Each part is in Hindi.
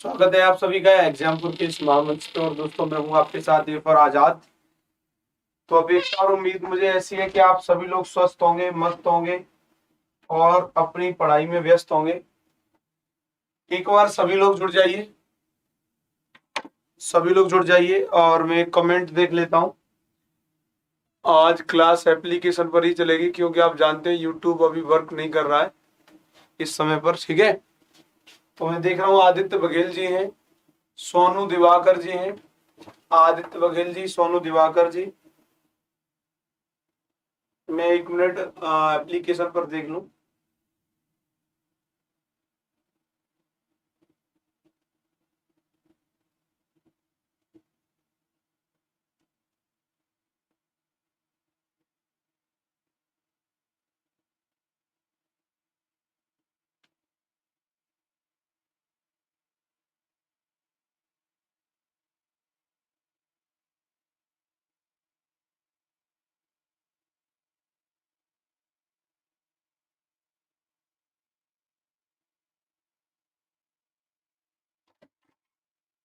स्वागत है आप सभी का एग्जामपुर के इस महामंच पे। और दोस्तों, मैं हूं आपके साथ ये पर आजाद। तो अपेक्षा और उम्मीद मुझे ऐसी है कि आप सभी लोग स्वस्थ होंगे, मस्त होंगे और अपनी पढ़ाई में व्यस्त होंगे। एक बार सभी लोग जुड़ जाइए, सभी लोग जुड़ जाइए और मैं कमेंट देख लेता हूं। आज क्लास एप्लीकेशन पर ही चलेगी क्योंकि आप जानते हैं यूट्यूब अभी वर्क नहीं कर रहा है इस समय पर। ठीक है, तो मैं देख रहा हूँ आदित्य बघेल जी हैं, सोनू दिवाकर जी हैं। आदित्य बघेल जी, सोनू दिवाकर जी। मैं एक मिनट एप्लीकेशन पर देख लूं।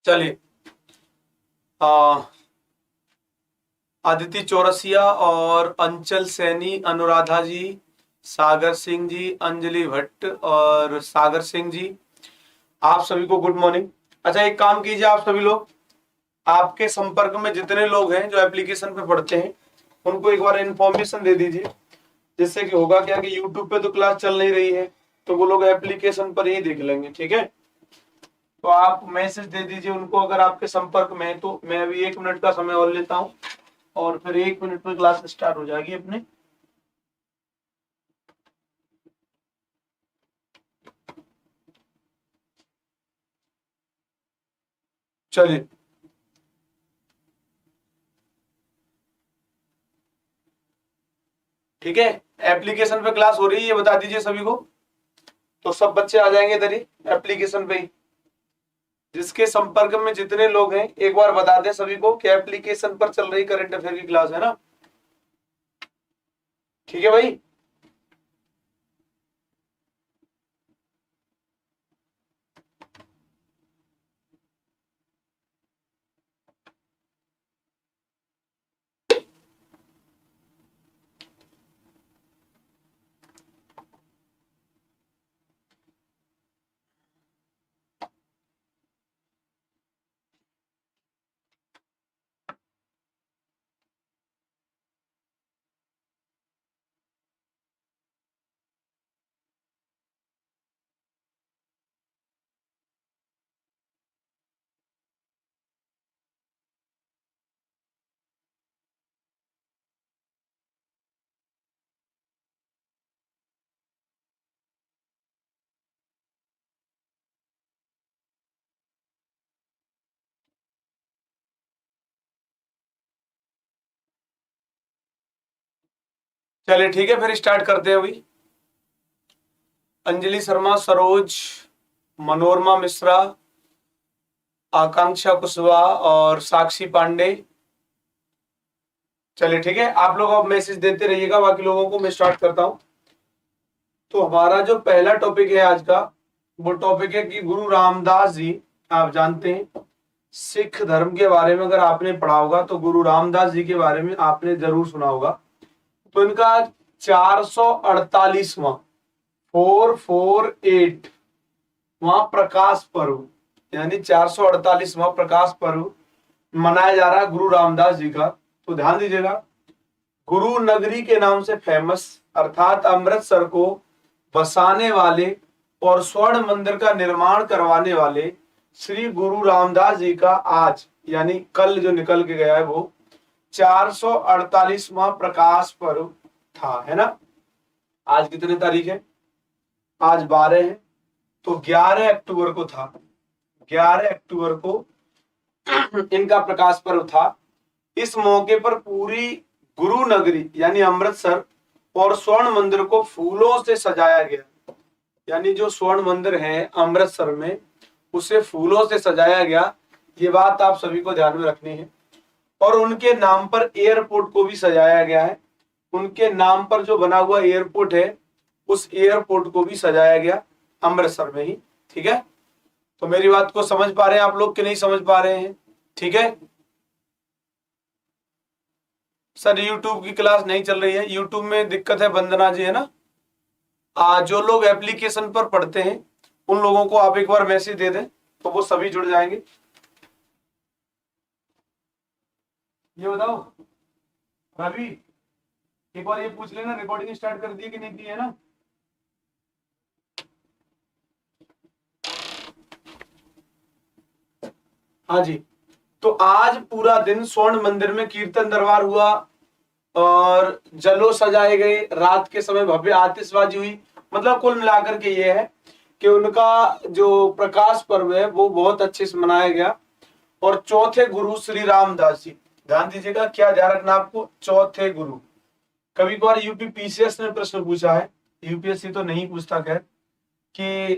चलिए, अदिति चौरसिया और अंचल सैनी, अनुराधा जी, सागर सिंह जी, अंजलि भट्ट और सागर सिंह जी, आप सभी को गुड मॉर्निंग। अच्छा, एक काम कीजिए आप सभी लोग, आपके संपर्क में जितने लोग हैं जो एप्लीकेशन पे पढ़ते हैं उनको एक बार इन्फॉर्मेशन दे दीजिए। जिससे कि होगा क्या कि यूट्यूब पे तो क्लास चल नहीं रही है, तो वो लोग एप्लीकेशन पर ही देख लेंगे। ठीक है, तो आप मैसेज दे दीजिए उनको अगर आपके संपर्क में है। तो मैं अभी 1 मिनट का समय और लेता हूँ और फिर 1 मिनट में क्लास स्टार्ट हो जाएगी अपने। चलिए, ठीक है, एप्लीकेशन पे क्लास हो रही है, ये बता दीजिए सभी को। तो सब बच्चे आ जाएंगे इधर ही एप्लीकेशन पे ही। जिसके संपर्क में जितने लोग हैं एक बार बता दें सभी को कि एप्लीकेशन पर चल रही करंट अफेयर की क्लास है ना। ठीक है भाई। चलिए ठीक है, फिर स्टार्ट करते हैं अभी। अंजलि शर्मा, सरोज, मनोरमा मिश्रा, आकांक्षा कुशवाहा और साक्षी पांडे। चलिए ठीक है, आप लोग अब मैसेज देते रहिएगा, बाकी लोगों को मैं स्टार्ट करता हूं। तो हमारा जो पहला टॉपिक है आज का, वो टॉपिक है कि गुरु रामदास जी। आप जानते हैं सिख धर्म के बारे में अगर आपने पढ़ा होगा तो गुरु रामदास जी के बारे में आपने जरूर सुना होगा। तो इनका 448वां 448वां प्रकाश पर्व, यानी 448वां प्रकाश पर्व मनाया जा रहा है गुरु रामदास जी का। तो ध्यान दीजिएगा, गुरु नगरी के नाम से फेमस अर्थात अमृतसर को बसाने वाले और स्वर्ण मंदिर का निर्माण करवाने वाले श्री गुरु रामदास जी का आज यानी कल जो निकल के गया है वो 448वां प्रकाश पर्व था, है ना। आज कितने तारीख है? आज 12 है। तो 11 अक्टूबर को था, 11 अक्टूबर को इनका प्रकाश पर्व था। इस मौके पर पूरी गुरु नगरी यानी अमृतसर और स्वर्ण मंदिर को फूलों से सजाया गया। यानी जो स्वर्ण मंदिर है अमृतसर में उसे फूलों से सजाया गया। ये बात आप सभी को ध्यान में रखनी है। और उनके नाम पर एयरपोर्ट को भी सजाया गया है। उनके नाम पर जो बना हुआ एयरपोर्ट है उस एयरपोर्ट को भी सजाया गया अमृतसर में ही। ठीक है, तो मेरी बात को समझ पा रहे हैं आप लोग कि नहीं समझ पा रहे हैं? ठीक है सर, यूट्यूब की क्लास नहीं चल रही है, यूट्यूब में दिक्कत है वंदना जी, है ना। जो लोग एप्लीकेशन पर पढ़ते हैं उन लोगों को आप एक बार मैसेज दे दें तो वो सभी जुड़ जाएंगे। ये बताओ रवि, एक बार ये पूछ लेना रिकॉर्डिंग स्टार्ट कर दी कि नहीं की है ना। हाँ जी, तो आज पूरा दिन स्वर्ण मंदिर में कीर्तन दरबार हुआ और जलो सजाए गए, रात के समय भव्य आतिशबाजी हुई। मतलब कुल मिलाकर के ये है कि उनका जो प्रकाश पर्व है वो बहुत अच्छे से मनाया गया। और चौथे गुरु श्री रामदास जी, ध्यान दीजिएगा, क्या ध्यान रखना आपको, चौथे गुरु। कभी कभार यूपी पीसीएस ने प्रश्न पूछा है, यूपीएससी तो नहीं पूछता खैर, कि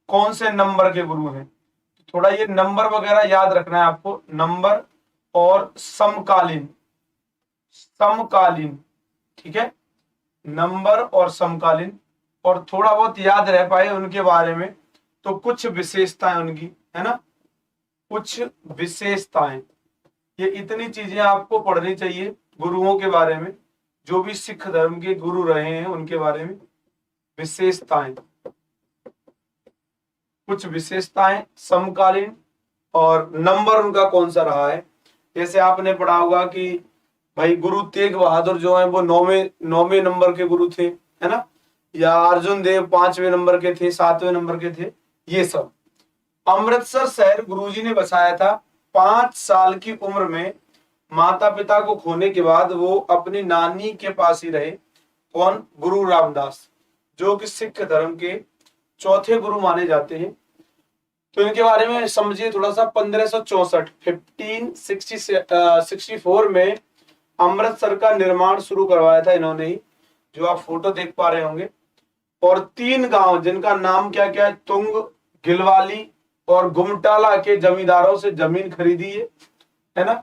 कौन से नंबर के गुरु हैं। थोड़ा ये नंबर वगैरह याद रखना है आपको, नंबर और समकालीन, समकालीन, ठीक है, नंबर और समकालीन, और थोड़ा बहुत याद रह पाए उनके बारे में तो कुछ विशेषताएं उनकी, है ना, कुछ विशेषताएं, ये इतनी चीजें आपको पढ़नी चाहिए गुरुओं के बारे में, जो भी सिख धर्म के गुरु रहे हैं उनके बारे में। विशेषताएं, कुछ विशेषताएं, समकालीन, और नंबर उनका कौन सा रहा है। जैसे आपने पढ़ा होगा कि भाई गुरु तेग बहादुर जो है वो नौवे नंबर के गुरु थे, है ना, या अर्जुन देव 5वें नंबर के थे, 7वें नंबर के थे, ये सब। अमृतसर शहर गुरुजी ने बसाया था। 5 साल की उम्र में माता पिता को खोने के बाद वो अपनी नानी के पास ही रहे। कौन? गुरु रामदास, जो कि सिख धर्म के चौथे गुरु माने जाते हैं। तो इनके बारे में समझिए थोड़ा सा। 1564 में अमृतसर का निर्माण शुरू करवाया था इन्होंने ही, जो आप फोटो देख पा रहे होंगे। और 3 गांव जिनका नाम क्या क्या है, तुंग, गिलवाली और गुमटाला के जमींदारों से जमीन खरीदी है ना,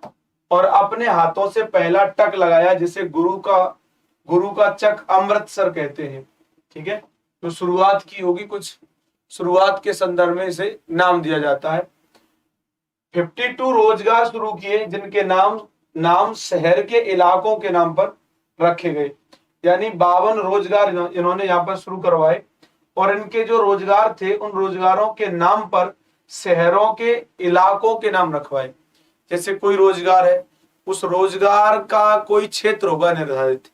और अपने हाथों से पहला टक लगाया, जिसे गुरु का चक अमृतसर कहते हैं। ठीक है, तो शुरुआत की होगी, कुछ शुरुआत के संदर्भ में इसे नाम दिया जाता है। 52 रोजगार शुरू किए, जिनके नाम शहर के इलाकों के नाम पर रखे गए। यानी 52 रोजगार इन्होंने यहाँ पर शुरू करवाए, और इनके जो रोजगार थे उन रोजगारों के नाम पर शहरों के इलाकों के नाम रखवाए। जैसे कोई रोजगार है, उस रोजगार का कोई क्षेत्र होगा निर्धारित,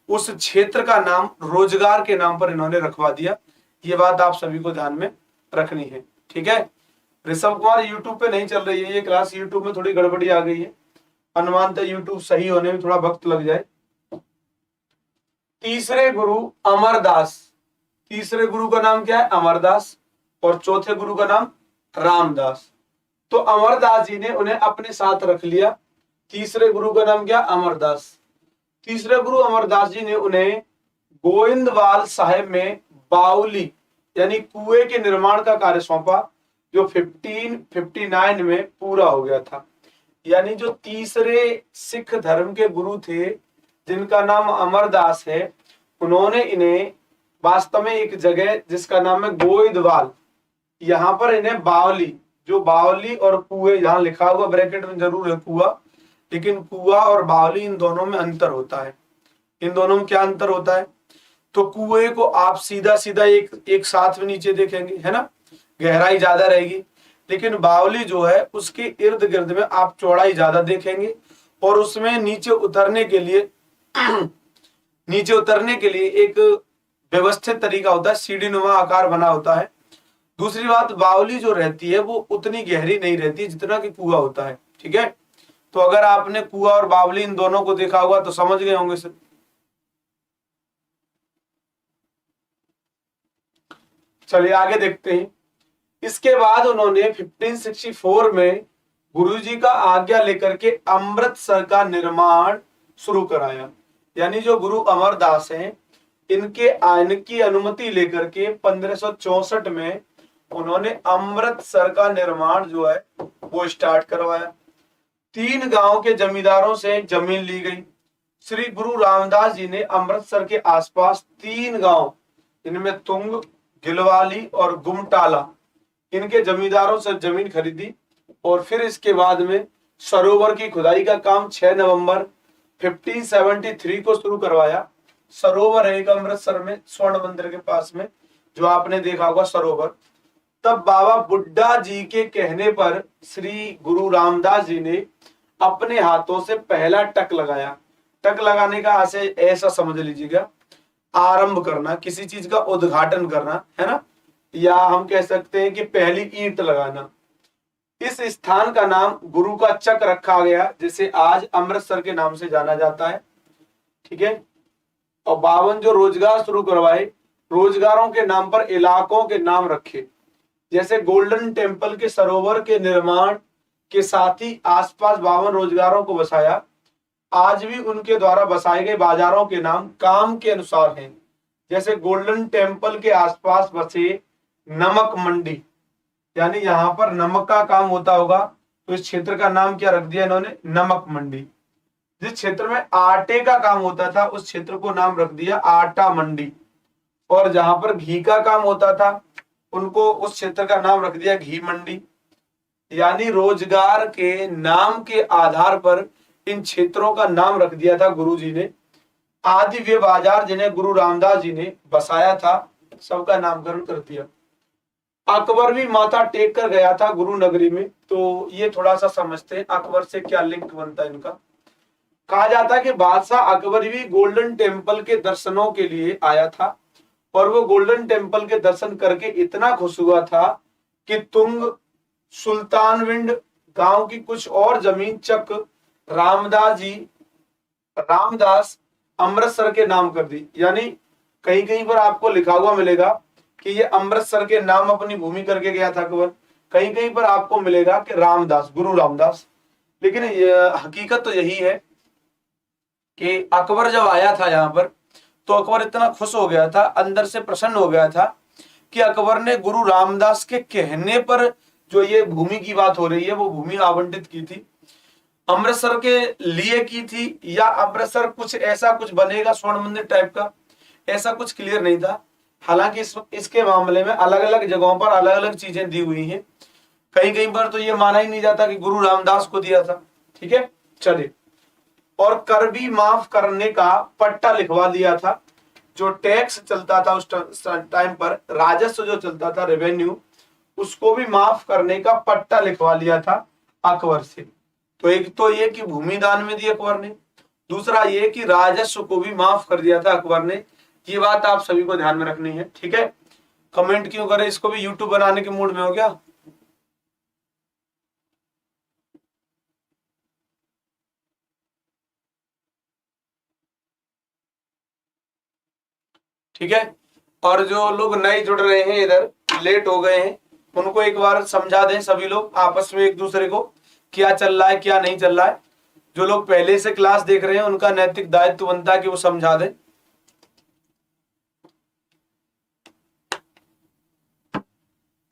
उस क्षेत्र का नाम रोजगार के नाम पर इन्होंने रखवा दिया। ये बात आप सभी को ध्यान में रखनी है। ठीक है, ऋषभ कुमार यूट्यूब पे नहीं चल रही है ये क्लास, यूट्यूब में थोड़ी गड़बड़ी आ गई है, अनुमानतः यूट्यूब सही होने में थोड़ा वक्त लग जाए। तीसरे गुरु अमरदास, तीसरे गुरु का नाम क्या है? अमरदास, और चौथे गुरु का नाम रामदास। तो अमरदास जी ने उन्हें अपने साथ रख लिया। तीसरे गुरु का नाम क्या? अमरदास। तीसरे गुरु अमरदास जी ने उन्हें गोविंदवाल साहिब में बाउली यानी कुएं के निर्माण का कार्य सौंपा, जो 1559 में पूरा हो गया था। यानी जो तीसरे सिख धर्म के गुरु थे जिनका नाम अमरदास है, उन्होंने इन्हें वास्तव में एक जगह जिसका नाम है गोविंदवाल, यहाँ पर इन्हें बावली, जो बावली और कुएं, यहाँ लिखा हुआ ब्रैकेट में जरूर है कुआ, लेकिन कुआ और बावली इन दोनों में अंतर होता है। इन दोनों में क्या अंतर होता है? तो कुएं को आप सीधा सीधा एक साथ में नीचे देखेंगे, है ना, गहराई ज्यादा रहेगी, लेकिन बावली जो है उसके इर्द गिर्द में आप चौड़ाई ज्यादा देखेंगे, और उसमें नीचे उतरने के लिए एक व्यवस्थित तरीका होता है, सीढ़ी नुमा आकार बना होता है। दूसरी बात, बावली जो रहती है वो उतनी गहरी नहीं रहती जितना कि कुआं होता है। ठीक है, तो अगर आपने कुआं और बावली इन दोनों को देखा होगा तो समझ गए होंगे सर। चलिए आगे देखते हैं। इसके बाद उन्होंने 1564 में गुरुजी का आज्ञा लेकर के अमृतसर का निर्माण शुरू कराया। यानी जो गुरु अमरदास हैं, इनके आने की अनुमति लेकर के 1564 में उन्होंने अमृतसर का निर्माण जो है वो स्टार्ट करवाया। 3 गांव के जमींदारों से जमीन ली गई। श्री गुरु रामदास जी ने अमृतसर के आसपास 3 गांव, इनमें तुंग, गिलवाली और गुमटाला, इनके जमींदारों से जमीन खरीदी और फिर इसके बाद में सरोवर की खुदाई का काम 6 नवंबर 1573 को शुरू करवाया। सरोवर है एक अमृतसर में स्वर्ण मंदिर के पास में, जो आपने देखा होगा सरोवर। तब बाबा बुड्ढा जी के कहने पर श्री गुरु रामदास जी ने अपने हाथों से पहला टक लगाया। टक लगाने का ऐसा समझ लीजिएगा, आरंभ करना, किसी चीज का उद्घाटन करना, है ना, या हम कह सकते हैं कि पहली ईंट लगाना। इस स्थान का नाम गुरु का चक रखा गया, जिसे आज अमृतसर के नाम से जाना जाता है। ठीक है। और 52 जो रोजगार शुरू करवाए, रोजगारों के नाम पर इलाकों के नाम रखे, जैसे गोल्डन टेम्पल के सरोवर के निर्माण के साथ ही आसपास 52 रोजगारों को बसाया। आज भी उनके द्वारा बसाए गए बाजारों के नाम काम के अनुसार हैं। जैसे गोल्डन टेम्पल के आसपास बसे नमक मंडी, यानी यहाँ पर नमक का काम होता होगा, तो इस क्षेत्र का नाम क्या रख दिया इन्होंने, नमक मंडी। जिस क्षेत्र में आटे का काम होता था उस क्षेत्र को नाम रख दिया आटा मंडी, और जहां पर घी का काम होता था उनको उस क्षेत्र का नाम रख दिया घी मंडी। यानी रोजगार के नाम के आधार पर इन क्षेत्रों का नाम रख दिया था गुरु जी ने। आदि वे बाजार जिन्हें गुरु रामदास जी ने बसाया था, सबका नामकरण कर दिया। अकबर भी माथा टेक कर गया था गुरु नगरी में, तो ये थोड़ा सा समझते हैं अकबर से क्या लिंक बनता है इनका। कहा जाता है कि बादशाह अकबर भी गोल्डन टेम्पल के दर्शनों के लिए आया था, और वो गोल्डन टेम्पल के दर्शन करके इतना खुश हुआ था कि तुंग, सुल्तानविंड गांव की कुछ और जमीन चक रामदास अमृतसर के नाम कर दी। यानी कहीं कहीं पर आपको लिखा हुआ मिलेगा कि ये अमृतसर के नाम अपनी भूमि करके गया था अकबर, कहीं कहीं पर आपको मिलेगा कि रामदास, गुरु रामदास। लेकिन हकीकत तो यही है कि अकबर जब आया था यहाँ पर, तो अकबर इतना खुश हो गया था, अंदर से प्रसन्न हो गया था कि अकबर ने गुरु रामदास के कहने पर जो ये भूमि की बात हो रही है वो भूमि आवंटित की थी, अमृतसर के लिए की थी, या अमृतसर कुछ ऐसा कुछ बनेगा स्वर्ण मंदिर टाइप का, ऐसा कुछ क्लियर नहीं था। हालांकि इसके मामले में अलग अलग जगहों पर अलग अलग चीजें दी हुई हैं। कहीं कहीं पर तो ये माना ही नहीं जाता कि गुरु रामदास को दिया था। ठीक है, चलिए। और कर भी माफ करने का पट्टा लिखवा दिया था। जो टैक्स चलता था उस टाइम पर, राजस्व जो चलता था, रेवेन्यू, उसको भी माफ करने का पट्टा लिखवा लिया था अकबर से। तो एक तो ये कि भूमि दान में दी अकबर ने, दूसरा ये कि राजस्व को भी माफ कर दिया था अकबर ने। ये बात आप सभी को ध्यान में रखनी है। ठीक है, कमेंट क्यों करें, इसको भी यूट्यूब बनाने के मूड में हो गया। ठीक है, और जो लोग नए जुड़ रहे हैं, इधर लेट हो गए हैं, उनको एक बार समझा दें सभी लोग आपस में एक दूसरे को, क्या चल रहा है क्या नहीं चल रहा है। जो लोग पहले से क्लास देख रहे हैं उनका नैतिक दायित्व बनता है कि वो समझा दें।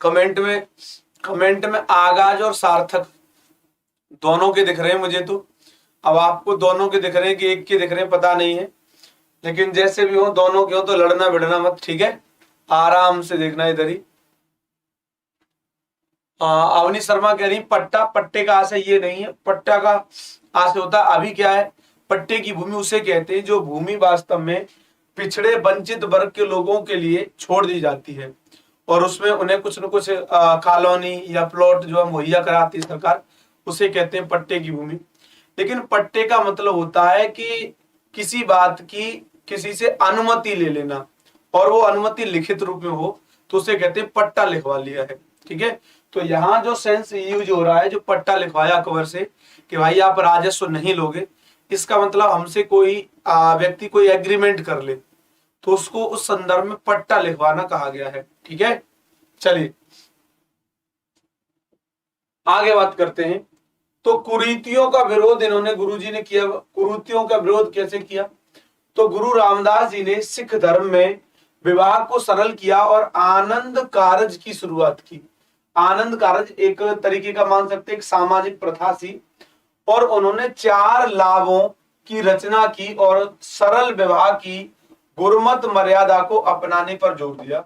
कमेंट में आगाज और सार्थक दोनों के दिख रहे हैं मुझे तो। अब आपको दोनों के दिख रहे हैं कि एक के दिख रहे हैं पता नहीं है, लेकिन जैसे भी हो दोनों के हो तो लड़ना भिड़ना मत। ठीक है, आराम से देखना इधर ही। अवनी शर्मा कह रही पट्टा, पट्टे का आशय ये नहीं है, पट्टा का आशय होता अभी क्या है, पट्टे की भूमि उसे कहते हैं जो भूमि वास्तव में पिछड़े वंचित वर्ग के लोगों के लिए छोड़ दी जाती है, और उसमें उन्हें कुछ न कुछ कॉलोनी या प्लॉट जो मुहैया कराती है सरकार, उसे कहते हैं पट्टे की भूमि। लेकिन पट्टे का मतलब होता है कि किसी बात की किसी से अनुमति ले लेना, और वो अनुमति लिखित रूप में हो तो उसे कहते हैं पट्टा लिखवा लिया है। ठीक है, तो यहाँ जो सेंस यूज हो रहा है, जो पट्टा लिखवाया अकबर से कि भाई आप राजस्व नहीं लोगे, इसका मतलब हमसे कोई व्यक्ति कोई एग्रीमेंट कर ले तो उसको उस संदर्भ में पट्टा लिखवाना कहा गया है। ठीक है, चलिए आगे बात करते हैं। तो कुरीतियों का विरोध इन्होंने गुरुजी ने किया। कुरीतियों का विरोध कैसे किया, तो गुरु रामदास जी ने सिख धर्म में विवाह को सरल किया और आनंद कारज की शुरुआत की। आनंद कारज एक तरीके का मान सकते एक सामाजिक प्रथा थी, और उन्होंने 4 लाभों की रचना की और सरल विवाह की गुरुमत मर्यादा को अपनाने पर जोर दिया।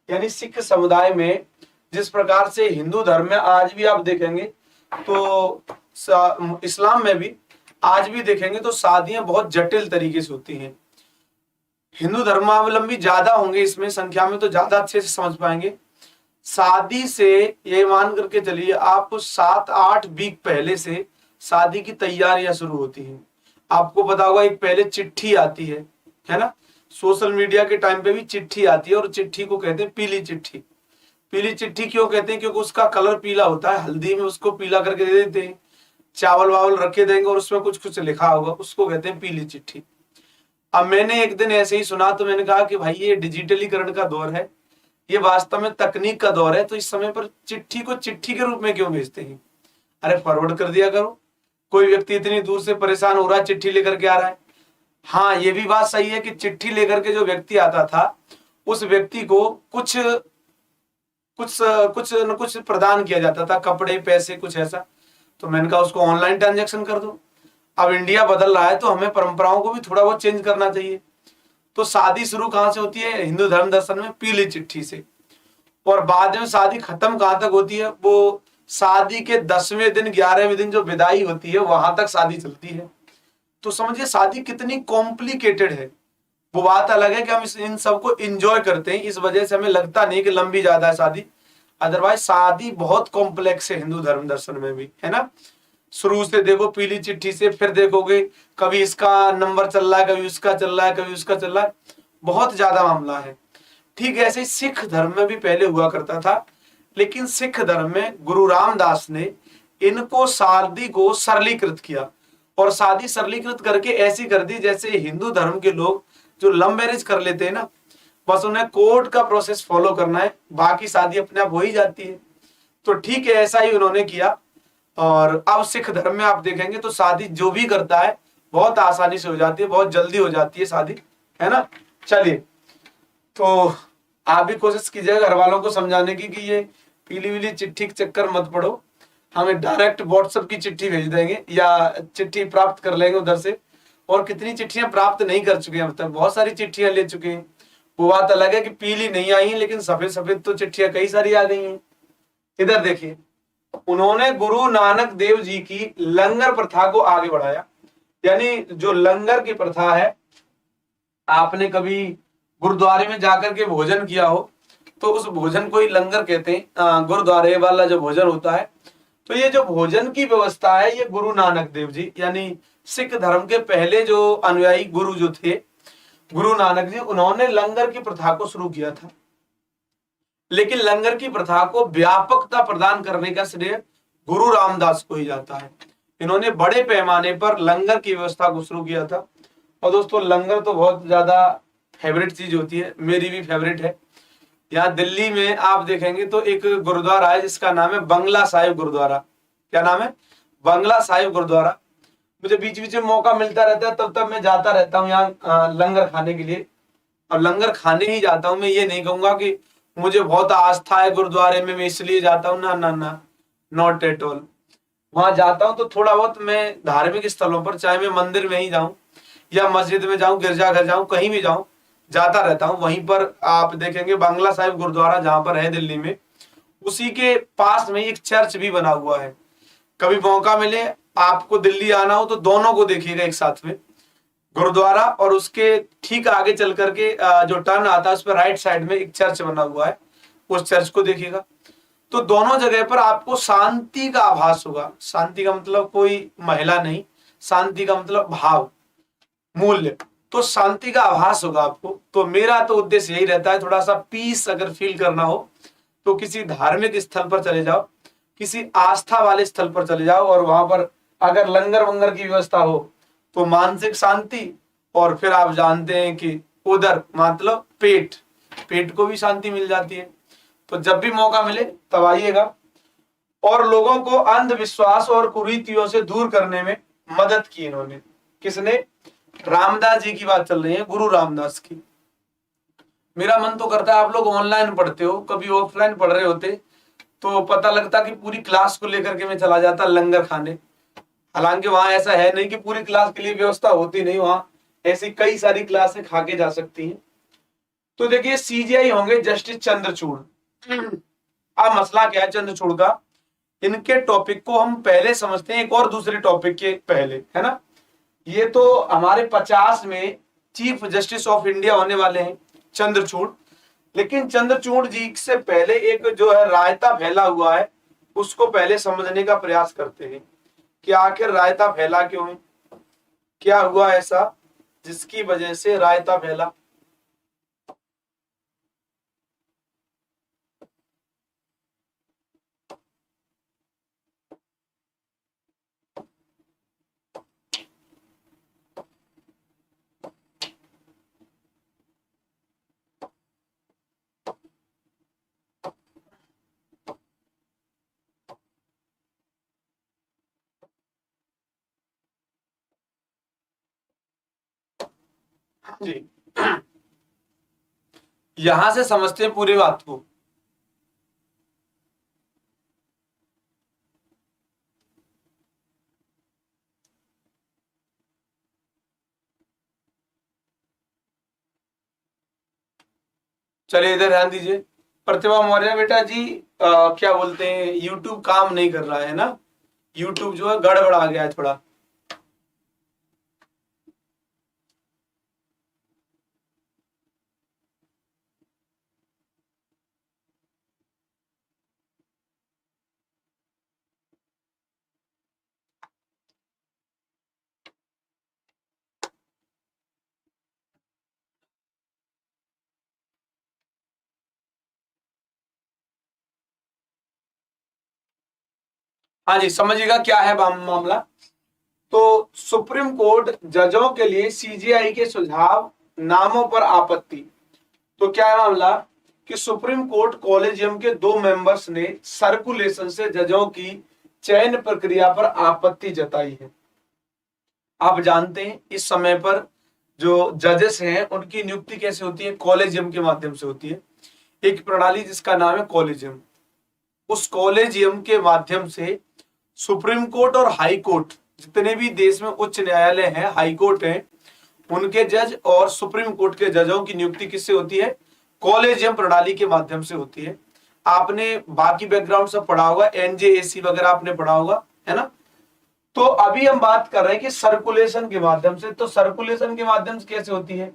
यानी सिख समुदाय में जिस प्रकार से हिंदू धर्म में आज भी आप देखेंगे तो इस्लाम में भी आज भी देखेंगे तो शादियां बहुत जटिल तरीके से होती हैं। हिंदू धर्मावलंबी ज्यादा होंगे इसमें संख्या में तो ज्यादा अच्छे से समझ पाएंगे। शादी से ये मान करके चलिए आप 7-8 वीक पहले से शादी की तैयारियां शुरू होती हैं। आपको पता होगा एक पहले चिट्ठी आती है ना। सोशल मीडिया के टाइम पे भी चिट्ठी आती है और चिट्ठी को कहते हैं पीली चिट्ठी। पीली चिट्ठी क्यों कहते हैं? क्योंकि उसका कलर पीला होता है, हल्दी में उसको पीला करके दे देते हैं, चावल वावल रखे देंगे और उसमें कुछ कुछ लिखा होगा, उसको कहते हैं पीली चिट्ठी। अब मैंने एक दिन ऐसे ही सुना तो मैंने कहा कि भाई ये डिजिटलीकरण का दौर है, ये वास्तव में तकनीक का दौर है, तो इस समय पर चिट्ठी को चिट्ठी के रूप में क्यों भेजते हैं? अरे फॉरवर्ड कर दिया करो। कोई व्यक्ति इतनी दूर से परेशान हो रहा है, चिट्ठी लेकर के आ रहा है। हाँ ये भी बात सही है कि चिट्ठी लेकर के जो व्यक्ति आता था उस व्यक्ति को कुछ कुछ कुछ न कुछ प्रदान किया जाता था, कपड़े पैसे कुछ ऐसा। तो मैंने कहा उसको ऑनलाइन ट्रांजैक्शन कर दो। अब इंडिया बदल रहा है तो हमें परंपराओं को भी थोड़ा बहुत चेंज करना चाहिए। तो शादी शुरू कहां से होती है? हिंदू धर्म दर्शन में पीली चिट्ठी से। और बाद में शादी खत्म कहां तक होती है? वो शादी के 10वें दिन 11वें दिन जो विदाई होती है वहां तक शादी चलती है। तो समझिए शादी कितनी कॉम्प्लिकेटेड है। वो बात अलग है कि हम इन सबको एंजॉय करते हैं, इस वजह से हमें लगता नहीं कि लंबी ज्यादा है शादी। अदरवाइज शादी बहुत कॉम्प्लेक्स है हिंदू धर्म दर्शन में भी, है ना। शुरू से देखो पीली चिट्ठी से, फिर देखोगे कभी इसका नंबर चल रहा है, कभी उसका चल रहा है, कभी उसका चल रहा है, बहुत ज्यादा मामला है। ठीक है, ऐसे सिख धर्म में भी पहले हुआ करता था, लेकिन सिख धर्म में गुरु रामदास ने इनको शादी को सरलीकृत किया और शादी सरलीकृत करके ऐसी कर दी जैसे हिंदू धर्म के लोग जो लव मैरिज कर लेते हैं ना, बस उन्हें कोर्ट का प्रोसेस फॉलो करना है, बाकी शादी अपने आप हो ही जाती है। तो ठीक है, ऐसा ही उन्होंने किया। और अब सिख धर्म में आप देखेंगे तो शादी जो भी करता है बहुत आसानी से हो जाती है, बहुत जल्दी हो जाती है शादी, है ना। चलिए, तो आप भी कोशिश कीजिएगा घर वालों को समझाने की कि ये पीली वीली चिट्ठी के चक्कर मत पड़ो, हमें डायरेक्ट व्हाट्सएप की चिट्ठी भेज देंगे या चिट्ठी प्राप्त कर लेंगे उधर से। और कितनी चिट्ठियां प्राप्त नहीं कर चुके हैं अब तक, बहुत सारी चिट्ठियां ले चुके हैं। वो बात अलग है कि पीली नहीं आई है, लेकिन सफेद सफेद तो चिट्ठियां कई सारी आ गई हैं। इधर देखिए, उन्होंने गुरु नानक देव जी की लंगर प्रथा को आगे बढ़ाया। यानी जो लंगर की प्रथा है, आपने कभी गुरुद्वारे में जाकर के भोजन किया हो तो उस भोजन को ही लंगर कहते हैं, गुरुद्वारे वाला जो भोजन होता है। तो ये जो भोजन की व्यवस्था है ये गुरु नानक देव जी यानी सिख धर्म के पहले जो अनुयायी गुरु जो थे गुरु नानक जी, उन्होंने लंगर की प्रथा को शुरू किया था। लेकिन लंगर की प्रथा को व्यापकता प्रदान करने का श्रेय गुरु रामदास को ही जाता है। इन्होंने बड़े पैमाने पर लंगर की व्यवस्था को शुरू किया था। और दोस्तों लंगर तो बहुत ज्यादा फेवरेट चीज होती है, मेरी भी फेवरेट है। यहाँ दिल्ली में आप देखेंगे तो एक गुरुद्वारा है जिसका नाम है बंगला साहिब गुरुद्वारा। क्या नाम है? बंगला साहिब गुरुद्वारा। मुझे बीच बीच में मौका मिलता रहता है, तब तब मैं जाता रहता हूँ यहाँ लंगर खाने के लिए। और लंगर खाने ही जाता हूँ, मैं ये नहीं कहूंगा कि मुझे बहुत आस्था है गुरुद्वारे में मैं इसलिए जाता हूँ, ना ना ना, नॉट एट ऑल। वहां जाता हूँ तो थोड़ा बहुत मैं धार्मिक स्थलों पर, चाहे मैं मंदिर में ही जाऊं या मस्जिद में जाऊं, गिरजाघर जाऊं, कहीं भी जाऊं, जाता रहता हूं। वहीं पर आप देखेंगे बांग्ला साहिब गुरुद्वारा जहां पर है दिल्ली में, उसी के पास में एक चर्च भी बना हुआ है। कभी मौका मिले आपको दिल्ली आना हो तो दोनों को देखिएगा एक साथ में, गुरुद्वारा और उसके ठीक आगे चल करके जो टर्न आता है उस पर राइट साइड में एक चर्च बना हुआ है, उस चर्च को देखिएगा। तो दोनों जगह पर आपको शांति का आभास होगा। शांति का मतलब कोई महिला नहीं, शांति का मतलब भाव, मूल्य। तो शांति का आभास होगा आपको। तो मेरा तो उद्देश्य यही रहता है, थोड़ा सा पीस अगर फील करना हो तो किसी धार्मिक स्थल पर चले जाओ, किसी आस्था वाले स्थल पर चले जाओ, और वहां पर अगर लंगर वंगर की व्यवस्था हो तो मानसिक शांति, और फिर आप जानते हैं कि उधर मतलब पेट को भी शांति मिल जाती है। तो जब भी मौका मिले तब आइएगा। और लोगों को अंधविश्वास और कुरीतियों से दूर करने में मदद की इन्होंने। किसने? रामदास जी की बात चल रही है, गुरु रामदास की। मेरा मन तो करता है आप लोग ऑनलाइन पढ़ते हो, कभी ऑफलाइन पढ़ रहे होते तो पता लगता कि पूरी क्लास को लेकर के मैं चला जाता लंगर खाने। हालांकि वहां ऐसा है नहीं कि पूरी क्लास के लिए व्यवस्था होती नहीं, वहां ऐसी कई सारी क्लासें खा के जा सकती हैं। तो देखिए सीजीआई होंगे जस्टिस चंद्रचूड़। अब मसला क्या है चंद्रचूड़ का, इनके टॉपिक को हम पहले समझते हैं एक और दूसरे टॉपिक के पहले, है ना। ये तो हमारे 50 में चीफ जस्टिस ऑफ इंडिया होने वाले हैं चंद्रचूड़, लेकिन चंद्रचूड़ जी से पहले एक जो है रायता फैला हुआ है, उसको पहले समझने का प्रयास करते हैं कि आखिर रायता फैला क्यों है, क्या हुआ ऐसा जिसकी वजह से रायता फैला। जी यहां से समझते हैं पूरी बात को। चलिए इधर ध्यान दीजिए। प्रतिभा मौर्य बेटा जी, क्या बोलते हैं, यूट्यूब काम नहीं कर रहा है ना, यूट्यूब जो है गड़बड़ आ गया है थोड़ा। हाँ जी, समझिएगा क्या है मामला। तो सुप्रीम कोर्ट जजों के लिए सीजीआई के सुझाव नामों पर आपत्ति। तो क्या है मामला कि सुप्रीम कोर्ट कॉलेजियम के 2 मेंबर्स ने सर्कुलेशन से जजों की चयन प्रक्रिया पर आपत्ति जताई है। आप जानते हैं इस समय पर जो जजेस हैं उनकी नियुक्ति कैसे होती है, कॉलेजियम के माध्यम से होती है। एक प्रणाली जिसका नाम है कॉलेजियम, उस कॉलेजियम के माध्यम से सुप्रीम कोर्ट और हाई कोर्ट, जितने भी देश में उच्च न्यायालय हैं, हाई कोर्ट हैं, उनके जज और सुप्रीम कोर्ट के जजों की नियुक्ति किससे होती है, कॉलेजियम प्रणाली के माध्यम से होती है। आपने बाकी बैकग्राउंड सब पढ़ा होगा, एनजेएसी वगैरह आपने पढ़ा होगा, है ना। तो अभी हम बात कर रहे हैं कि सर्कुलेशन के माध्यम से। तो सर्कुलेशन के माध्यम से कैसे होती है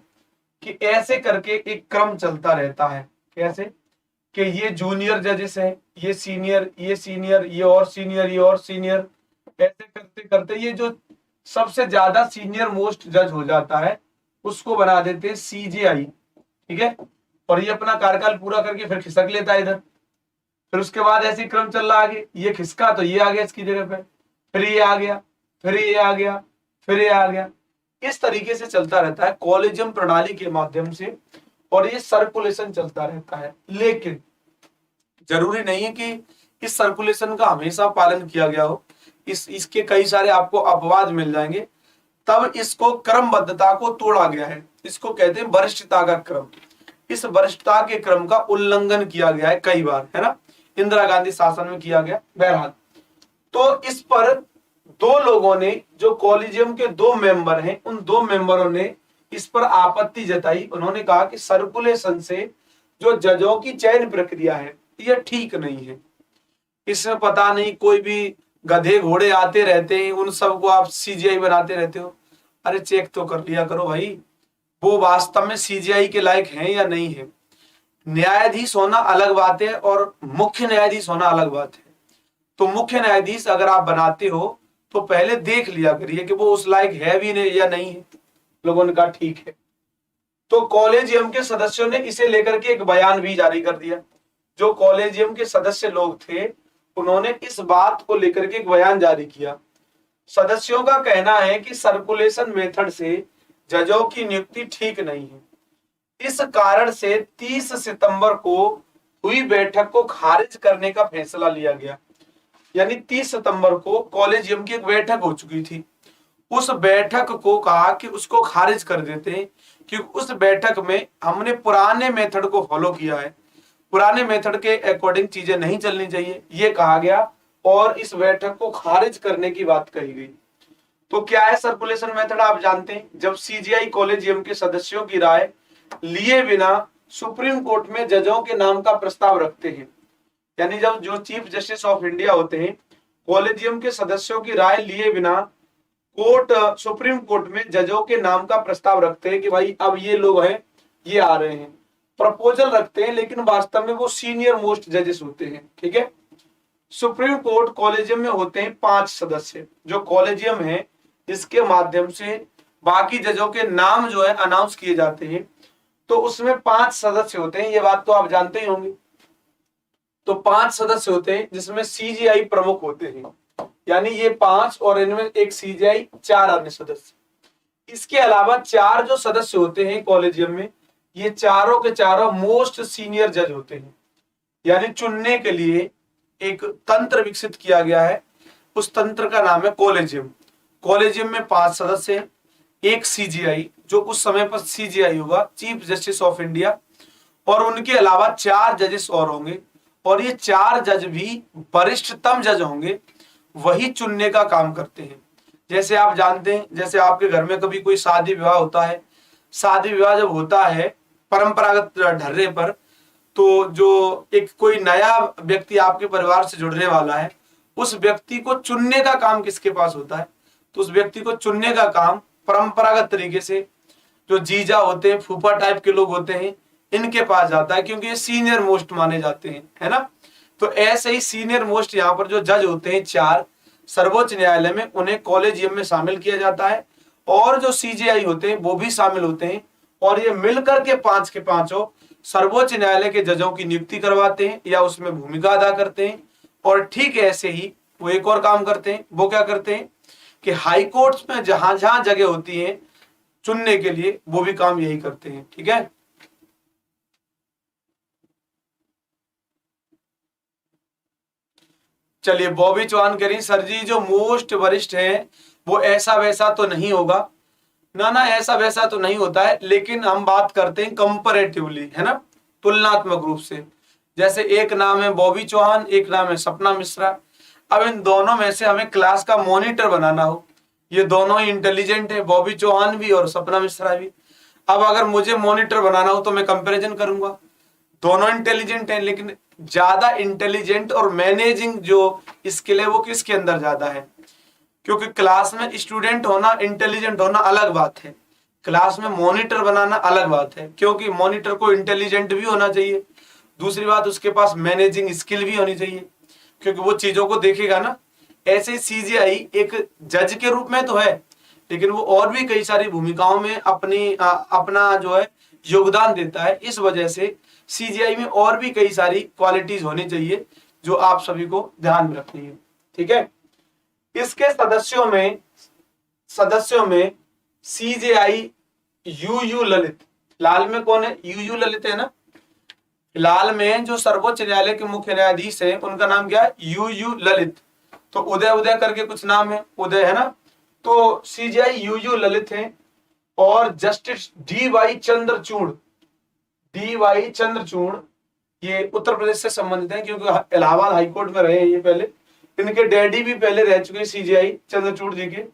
कि ऐसे करके एक क्रम चलता रहता है। कैसे कि ये जूनियर जजेस हैं, ये सीनियर, ये सीनियर, ये और सीनियर, ये और सीनियर, ऐसे करते करते ये जो सबसे ज्यादा सीनियर मोस्ट जज हो जाता है उसको बना देते हैं सीजेआई, ठीक है। और ये अपना कार्यकाल पूरा करके फिर खिसक लेता है इधर। फिर उसके बाद ऐसे क्रम चल रहा आगे, ये खिसका तो ये आ गया इसकी जगह पे, फिर ये आ गया, फिर ये आ गया, फिर ये आ गया। इस तरीके से चलता रहता है कॉलेजियम प्रणाली के माध्यम से, और ये सर्कुलेशन चलता रहता है। लेकिन जरूरी नहीं है कि इस सर्कुलेशन का हमेशा पालन किया गया हो, इसके कई सारे आपको अपवाद मिल जाएंगे। तब इसको क्रमबद्धता को तोड़ा गया है, इसको कहते हैं वरिष्ठता का क्रम। इस वरिष्ठता के क्रम का उल्लंघन किया गया है कई बार, है ना, इंदिरा गांधी शासन में किया गया। बहरहाल तो इस पर 2 लोगों ने, जो कॉलेजियम के 2 मेंबर हैं, उन 2 मेंबरों ने इस पर आपत्ति जताई। उन्होंने कहा कि सर्कुलेशन से जो जजों की चयन प्रक्रिया है यह ठीक नहीं है। इसमें पता नहीं कोई भी गधे घोड़े आते रहते हैं, उन सबको आप सीजीआई बनाते रहते हो। अरे चेक तो कर लिया करो भाई, वो वास्तव में सीजीआई के लायक हैं या नहीं है। न्यायाधीश होना अलग बात है और मुख्य न्यायाधीश होना अलग बात है। तो मुख्य न्यायाधीश अगर आप बनाते हो तो पहले देख लिया करिए कि वो उस लायक है भी नहीं या नहीं है। लोगों ने कहा ठीक है। तो कॉलेजियम के सदस्यों ने इसे लेकर के एक बयान भी जारी कर दिया। जो कॉलेजियम के सदस्य लोग थे उन्होंने इस बात को लेकर के एक बयान जारी किया। सदस्यों का कहना है कि सर्कुलेशन मेथड से जजों की नियुक्ति ठीक नहीं है। इस कारण से 30 सितंबर को हुई बैठक को खारिज करने का फैसला लिया गया। यानी 30 सितंबर को कॉलेजियम की एक बैठक हो चुकी थी, उस बैठक को कहा कि उसको खारिज कर देते हैं, क्योंकि उस बैठक में हमने पुराने मेथड को फॉलो किया है, पुराने मेथड के अकॉर्डिंग चीजें नहीं चलनी चाहिए, ये कहा गया और इस बैठक को खारिज करने की बात कही गई। तो क्या है सर्कुलेशन मेथड, आप जानते हैं, जब सीजीआई कॉलेजियम के सदस्यों की राय लिए बिना सुप्रीम कोर्ट में जजों के नाम का प्रस्ताव रखते हैं यानी जब जो चीफ जस्टिस ऑफ इंडिया होते हैं, कॉलेजियम के सदस्यों की राय लिए बिना कोर्ट सुप्रीम कोर्ट में जजों के नाम का प्रस्ताव रखते हैं कि भाई अब ये लोग हैं, ये आ रहे हैं, प्रपोजल रखते हैं, लेकिन वास्तव में वो सीनियर मोस्ट जजेस होते हैं। ठीक है, सुप्रीम कोर्ट कॉलेजियम में होते हैं 5 सदस्य। जो कॉलेजियम है इसके माध्यम से बाकी जजों के नाम जो है अनाउंस किए जाते हैं। तो उसमें 5 सदस्य होते हैं, ये बात तो आप जानते ही होंगे। तो 5 सदस्य होते हैं जिसमें सीजीआई प्रमुख होते हैं, यानी ये 5 और इनमें एक सीजीआई, 4 अन्य सदस्य। इसके अलावा 4 जो सदस्य होते हैं कॉलेजियम में, ये चारों के चारों मोस्ट सीनियर जज होते हैं। यानी चुनने के लिए एक तंत्र विकसित किया गया है, उस तंत्र का नाम है कॉलेजियम। कॉलेजियम में 5 सदस्य हैं, एक सीजीआई, जो उस समय पर सीजीआई होगा, चीफ जस्टिस ऑफ इंडिया, और उनके अलावा 4 जजेस और होंगे। और ये 4 जज भी वरिष्ठतम जज होंगे, वही चुनने का काम करते हैं। जैसे आप जानते हैं, जैसे आपके घर में कभी कोई शादी विवाह होता है, शादी विवाह जब होता है परंपरागत ढर्रे पर, तो जो एक कोई नया व्यक्ति आपके परिवार से जुड़ने वाला है, उस व्यक्ति को चुनने का काम किसके पास होता है? तो उस व्यक्ति को चुनने का काम परंपरागत तरीके से जो जीजा होते हैं, फूफा टाइप के लोग होते हैं, इनके पास जाता है, क्योंकि ये सीनियर मोस्ट माने जाते हैं, है ना। तो ऐसे ही सीनियर मोस्ट यहाँ पर जो जज होते हैं 4 सर्वोच्च न्यायालय में, उन्हें कॉलेजियम में शामिल किया जाता है। और जो सीजीआई होते हैं वो भी शामिल होते हैं, और ये मिलकर के 5 के 5 सर्वोच्च न्यायालय के जजों की नियुक्ति करवाते हैं या उसमें भूमिका अदा करते हैं। और ठीक ऐसे ही वो एक और काम करते हैं। वो क्या करते हैं कि हाई कोर्ट्स में जहां जहां जगह होती है चुनने के लिए, वो भी काम यही करते हैं। ठीक है, चलिए बॉबी चौहान कह रही सर जी जो मोस्ट वरिष्ठ है वो ऐसा वैसा तो नहीं होगा। ना ना, ऐसा वैसा तो नहीं होता है, लेकिन हम बात करते हैं कंपैरेटिवली, है ना, तुलनात्मक रूप से। जैसे एक नाम है बॉबी चौहान, एक नाम है सपना मिश्रा। अब इन दोनों में से हमें क्लास का मॉनिटर बनाना हो, ये दोनों ही इंटेलिजेंट है, बॉबी चौहान भी और सपना मिश्रा भी। अब अगर मुझे मॉनिटर बनाना हो तो मैं कंपैरिजन करूंगा, दोनों इंटेलिजेंट हैं, लेकिन ज्यादा इंटेलिजेंट और मैनेजिंग जो स्किल है वो किसके अंदर ज्यादा है? क्योंकि क्लास में स्टूडेंट होना, इंटेलिजेंट होना अलग बात है, क्लास में मॉनिटर बनाना अलग बात है, क्योंकि मॉनिटर को इंटेलिजेंट भी होना चाहिए, दूसरी बात उसके पास मैनेजिंग स्किल भी होनी चाहिए, क्योंकि वो चीजों को देखेगा ना। ऐसे सीजीआई एक जज के रूप में तो है, लेकिन वो और भी कई सारी भूमिकाओं में अपना जो है योगदान देता है। इस वजह से सीजीआई में और भी कई सारी क्वालिटीज होनी चाहिए जो आप सभी को ध्यान में रखनी है। ठीक है, इसके सदस्यों में सीजीआई यूयू ललित, लाल में कौन है? यूयू ललित है ना। लाल में जो सर्वोच्च न्यायालय के मुख्य न्यायाधीश है उनका नाम क्या है? यूयू ललित। तो उदय उदय करके कुछ नाम है, उदय है ना। तो सीजीआई यूयू ललित है। और जस्टिस डी वाई चंद्रचूड़ ये उत्तर प्रदेश से संबंधित है, क्योंकि इलाहाबाद हाईकोर्ट में रहे हैं ये पहले। इनके डैडी भी पहले रह चुके हैं सीजीआई चंद्रचूड़ जी के।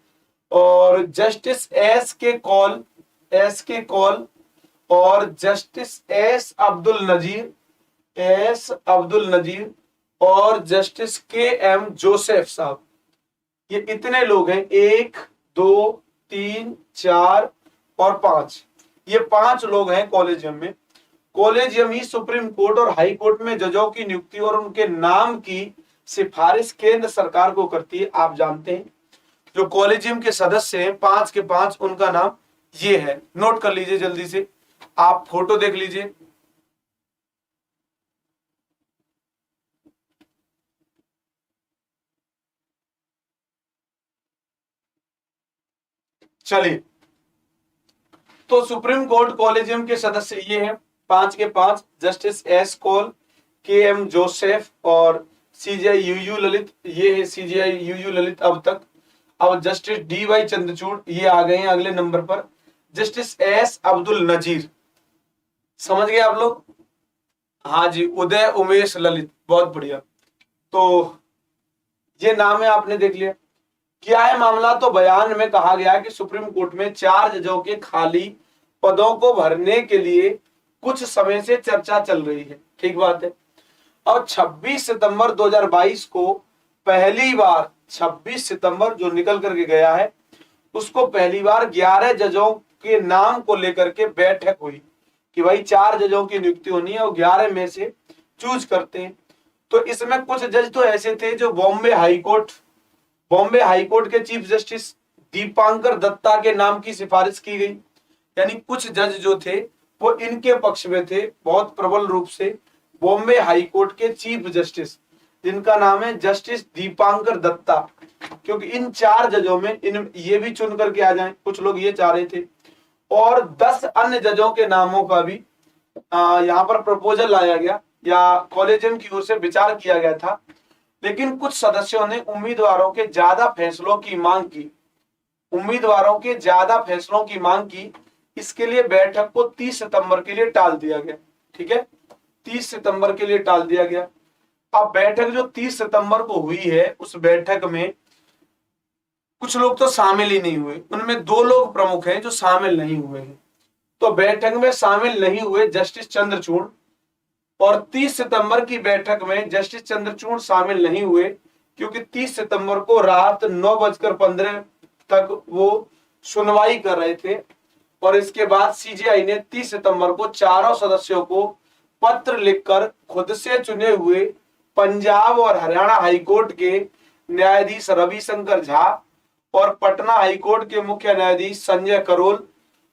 और जस्टिस एस के कौल और जस्टिस एस अब्दुल नजीर और जस्टिस के एम जोसेफ साहब, ये इतने लोग हैं, 1 2 3 4 और 5, ये 5 लोग हैं कॉलेजियम में। कॉलेजियम ही सुप्रीम कोर्ट और हाई कोर्ट में जजों की नियुक्ति और उनके नाम की सिफारिश केंद्र सरकार को करती है। आप जानते हैं जो कॉलेजियम के सदस्य हैं 5 के 5, उनका नाम ये है, नोट कर लीजिए जल्दी से, आप फोटो देख लीजिए। चलिए, तो सुप्रीम कोर्ट कॉलेजियम के सदस्य ये हैं 5 के 5, जस्टिस एस कौल, के एम जोसेफ और सीजीआई यूयू ललित। ये है सीजीआई यूयू ललित अब तक। अब जस्टिस डी.वाई. चंद्रचूड़ ये आ गए हैं अगले नंबर पर। जस्टिस एस अब्दुल नजीर, समझ गए आप लोग? हाँ जी, उदय उमेश ललित, बहुत बढ़िया। तो ये नाम है, आपने देख लिया। क्या है मामला? तो बयान में कहा गया कि सुप्रीम कोर्ट में 4 जजों के खाली पदों को भरने के लिए कुछ समय से चर्चा चल रही है। ठीक बात है। और 26 सितंबर 2022 को पहली बार, 26 सितंबर जो निकल करके गया है, उसको पहली बार 11 जजों के नाम को लेकर के बैठक हुई कि भाई 4 जजों की नियुक्ति होनी है और 11 में से चूज करते हैं। तो इसमें कुछ जज तो ऐसे थे जो बॉम्बे हाईकोर्ट के चीफ जस्टिस दीपांकर दत्ता के नाम की सिफारिश की गई, यानी कुछ जज जो थे वो इनके पक्ष में थे बहुत प्रबल रूप से। बॉम्बे हाईकोर्ट के चीफ जस्टिस जिनका नाम है जस्टिस दीपांकर दत्ता, क्योंकि इन 4 जजों में इन ये भी चुन करके आ जाएं, कुछ लोग ये चाह रहे थे। और 10 अन्य जजों के नामों का भी यहाँ पर प्रपोजल लाया गया या कॉलेजियम की ओर से विचार किया गया था, लेकिन कुछ सदस्यों ने उम्मीदवारों के ज्यादा फैसलों की मांग की। इसके लिए बैठक को 30 सितंबर के लिए टाल दिया गया। ठीक है, 30 सितंबर के लिए टाल दिया गया। अब बैठक जो 30 सितंबर को हुई है, उस बैठक में कुछ लोग तो शामिल ही नहीं हुए, उनमें 2 लोग प्रमुख हैं जो शामिल नहीं हुए हैं। तो बैठक में शामिल नहीं हुए जस्टिस चंद्रचूड़, और 30 सितंबर की बैठक में जस्टिस चंद्रचूड़ शामिल नहीं हुए क्योंकि 30 सितंबर को रात 9:15 तक वो सुनवाई कर रहे थे। और इसके बाद सीजेआई ने 30 सितंबर को चारों सदस्यों को पत्र लिखकर खुद से चुने हुए पंजाब और हरियाणा हाईकोर्ट के न्यायाधीश रविशंकर झा और पटना हाईकोर्ट के मुख्य न्यायाधीश संजय करोल,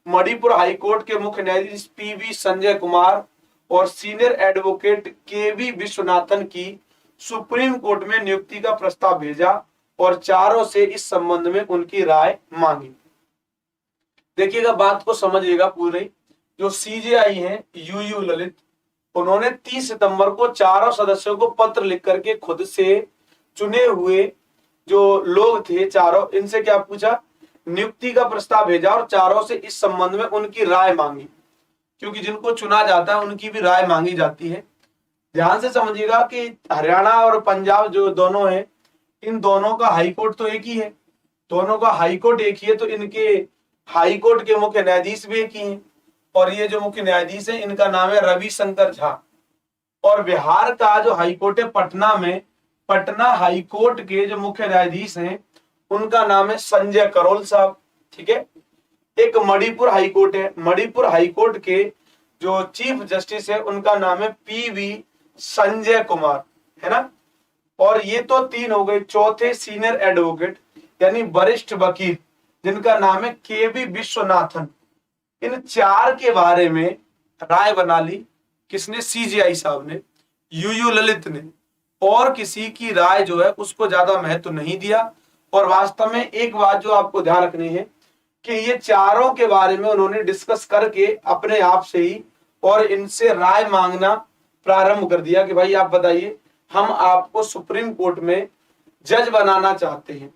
मणिपुर हाईकोर्ट के मुख्य न्यायाधीश पीवी संजय कुमार और सीनियर एडवोकेट केवी विश्वनाथन की सुप्रीम कोर्ट में नियुक्ति का प्रस्ताव भेजा और चारों से इस संबंध में उनकी राय मांगी। देखिएगा, बात को समझिएगा पूरी। जो सीजेआई है यूयू ललित, उन्होंने 30 सितंबर को चारों सदस्यों को पत्र लिख करके खुद से चुने हुए जो लोग थे चारों, इनसे क्या पूछा, नियुक्ति का प्रस्ताव भेजा और चारों से इस संबंध में उनकी राय मांगी, क्योंकि जिनको चुना जाता है उनकी भी राय मांगी जाती है। ध्यान से समझिएगा कि हरियाणा और पंजाब जो दोनों हैं, इन दोनों का हाईकोर्ट तो एक ही है, दोनों का हाईकोर्ट एक ही है, तो इनके हाईकोर्ट के मुख्य न्यायाधीश भी एक ही हैं। और ये जो मुख्य न्यायाधीश है इनका नाम है रविशंकर झा। और बिहार का जो हाईकोर्ट है पटना में, पटना हाईकोर्ट के जो मुख्य न्यायाधीश हैं उनका नाम है संजय करोल साहब। ठीक है, एक मणिपुर हाईकोर्ट है, मणिपुर हाईकोर्ट के जो चीफ जस्टिस है उनका नाम है पीवी संजय कुमार, है ना। और ये तो 3 हो गए। चौथे सीनियर एडवोकेट यानी वरिष्ठ वकील जिनका नाम है केवी विश्वनाथन। इन 4 के बारे में राय बना ली किसने, सीजेआई साहब ने, यूयू ललित ने, और किसी की राय जो है उसको ज्यादा महत्व नहीं दिया। और वास्तव में एक बात जो आपको ध्यान रखनी है कि ये चारों के बारे में उन्होंने डिस्कस करके अपने आप से ही और इनसे राय मांगना प्रारंभ कर दिया कि भाई आप बताइए, हम आपको सुप्रीम कोर्ट में जज बनाना चाहते हैं।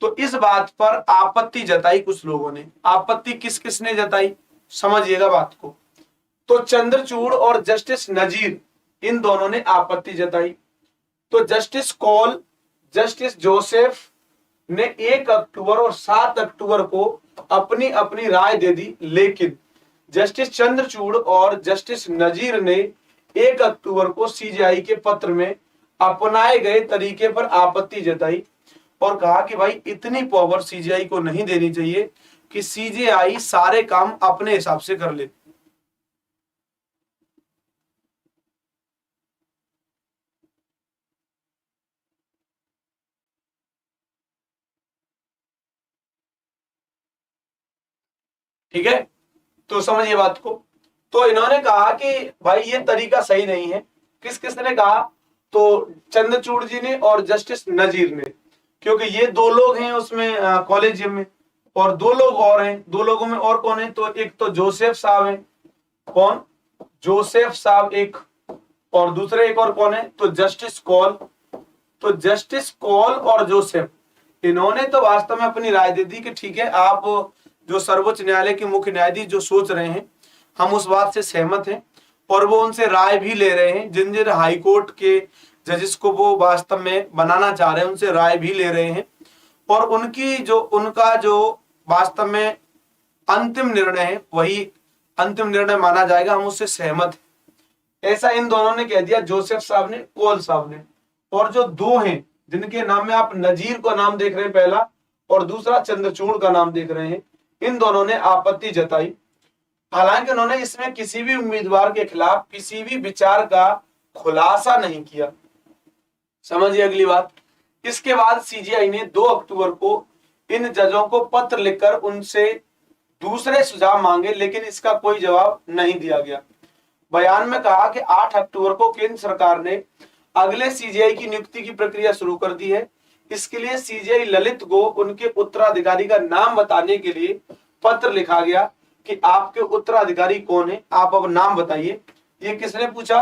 तो इस बात पर आपत्ति जताई कुछ लोगों ने। आपत्ति किस किसने जताई, समझिएगा बात को। तो चंद्रचूड़ और जस्टिस नजीर, इन दोनों ने आपत्ति जताई। तो जस्टिस कौल, जस्टिस जोसेफ ने 1 अक्टूबर और 7 अक्टूबर को अपनी अपनी राय दे दी, लेकिन जस्टिस चंद्रचूड़ और जस्टिस नजीर ने 1 अक्टूबर को सीजेआई के पत्र में अपनाए गए तरीके पर आपत्ति जताई और कहा कि भाई इतनी पावर सीजेआई को नहीं देनी चाहिए कि सीजेआई सारे काम अपने हिसाब से कर ले। ठीक है, तो समझिए बात को। तो इन्होंने कहा कि भाई ये तरीका सही नहीं है। किस किसने कहा, तो चंद्रचूड़ जी ने और जस्टिस नजीर ने, क्योंकि ये 2 लोग हैं उसमें कॉलेजियम में, और 2 लोग और हैं। 2 लोगों में और कौन है, तो एक तो जोसेफ साहब हैं, कौन, जोसेफ साहब एक, और दूसरे एक और कौन है, तो जस्टिस कौल। तो जस्टिस कौल और जोसेफ, इन्होंने तो वास्तव में अपनी राय दे दी कि ठीक है, आप जो सर्वोच्च न्यायालय के मुख्य न्यायाधीश जो सोच रहे हैं हम उस बात से सहमत हैं, और वो उनसे राय भी ले रहे हैं। जिन जिन हाईकोर्ट के जजेस को वो वास्तव में बनाना चाह रहे हैं उनसे राय भी ले रहे हैं, और उनका जो वास्तव में अंतिम निर्णय है वही अंतिम निर्णय माना जाएगा, हम उससे सहमत हैं। ऐसा इन दोनों ने कह दिया, जोसेफ साहब ने, कोल साहब ने। और जो दो हैं जिनके नाम में आप नजीर का नाम देख रहे हैं पहला, और दूसरा चंद्रचूड़ का नाम देख रहे हैं, इन दोनों ने आपत्ति जताई। हालांकि उन्होंने इसमें किसी भी उम्मीदवार के खिलाफ किसी भी विचार का खुलासा नहीं किया। समझिए अगली बात। इसके बाद सीजीआई ने 2 अक्टूबर को इन जजों को पत्र लिखकर उनसे दूसरे सुझाव मांगे, लेकिन इसका कोई जवाब नहीं दिया गया। बयान में कहा कि 8 अक्टूबर को केंद्र सरकार ने अगले सीजीआई की नियुक्ति की प्रक्रिया शुरू कर दी है। इसके लिए सीजीआई ललित को उनके उत्तराधिकारी का नाम बताने के लिए पत्र लिखा गया कि आपके उत्तराधिकारी कौन है, आप अब नाम बताइए। ये किसने पूछा?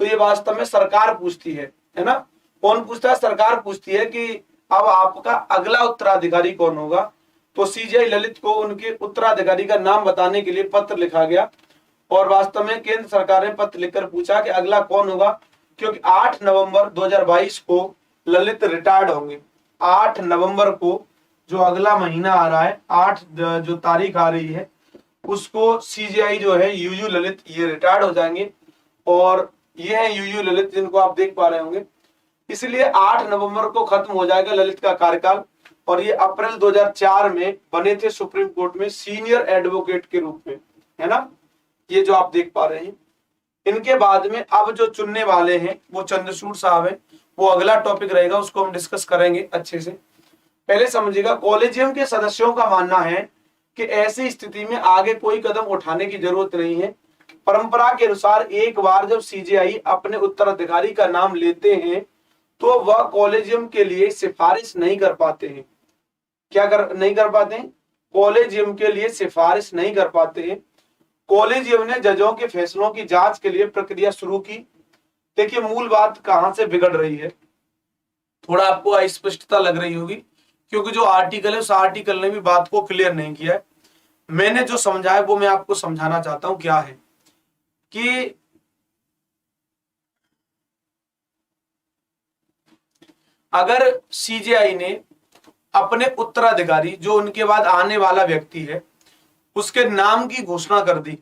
तो ये वास्तव में सरकार पूछती है ना। कौन पूछता है? सरकार पूछती है कि अब आपका अगला उत्तराधिकारी कौन होगा। तो सीजीआई ललित को उनके उत्तराधिकारी का नाम बताने के लिए पत्र लिखा गया, और वास्तव में केंद्र सरकार ने पत्र लिखकर पूछा कि अगला कौन होगा, क्योंकि 8 नवंबर 2022 को ललित रिटायर्ड होंगे। 8 नवंबर को जो अगला महीना आ रहा है, 8 जो तारीख आ रही है, उसको सीजीआई जो है यूयू ललित ये रिटायर्ड हो जाएंगे। और ये है यूयू ललित जिनको आप देख पा रहे होंगे। इसलिए 8 नवंबर को खत्म हो जाएगा ललित का कार्यकाल, और ये अप्रैल 2004 में बने थे सुप्रीम कोर्ट में सीनियर एडवोकेट के रूप में, है ना। ये जो आप देख पा रहे हैं। इनके बाद में अब जो चुनने वाले हैं वो चंद्रचूड़ साहब हैं। वो अगला टॉपिक रहेगा, उसको हम डिस्कस करेंगे अच्छे से। पहले समझिएगा, कॉलेजियम के सदस्यों का मानना है कि ऐसी स्थिति में आगे कोई कदम उठाने की जरूरत नहीं है। परंपरा के अनुसार एक बार जब सीजीआई अपने उत्तराधिकारी का नाम लेते हैं तो वह कॉलेजियम के लिए सिफारिश नहीं कर पाते हैं। नहीं कर पाते हैं? कॉलेजियम के लिए सिफारिश नहीं कर पाते हैं। कॉलेजियम ने जजों के फैसलों की जांच के लिए प्रक्रिया शुरू की। देखिए मूल बात कहां से बिगड़ रही है, थोड़ा आपको अस्पष्टता लग रही होगी, क्योंकि जो आर्टिकल है उस आर्टिकल ने भी बात को क्लियर नहीं किया है। मैंने जो समझा है वो मैं आपको समझाना चाहता हूं। क्या है कि अगर सीजीआई ने अपने उत्तराधिकारी, जो उनके बाद आने वाला व्यक्ति है, उसके नाम की घोषणा कर दी,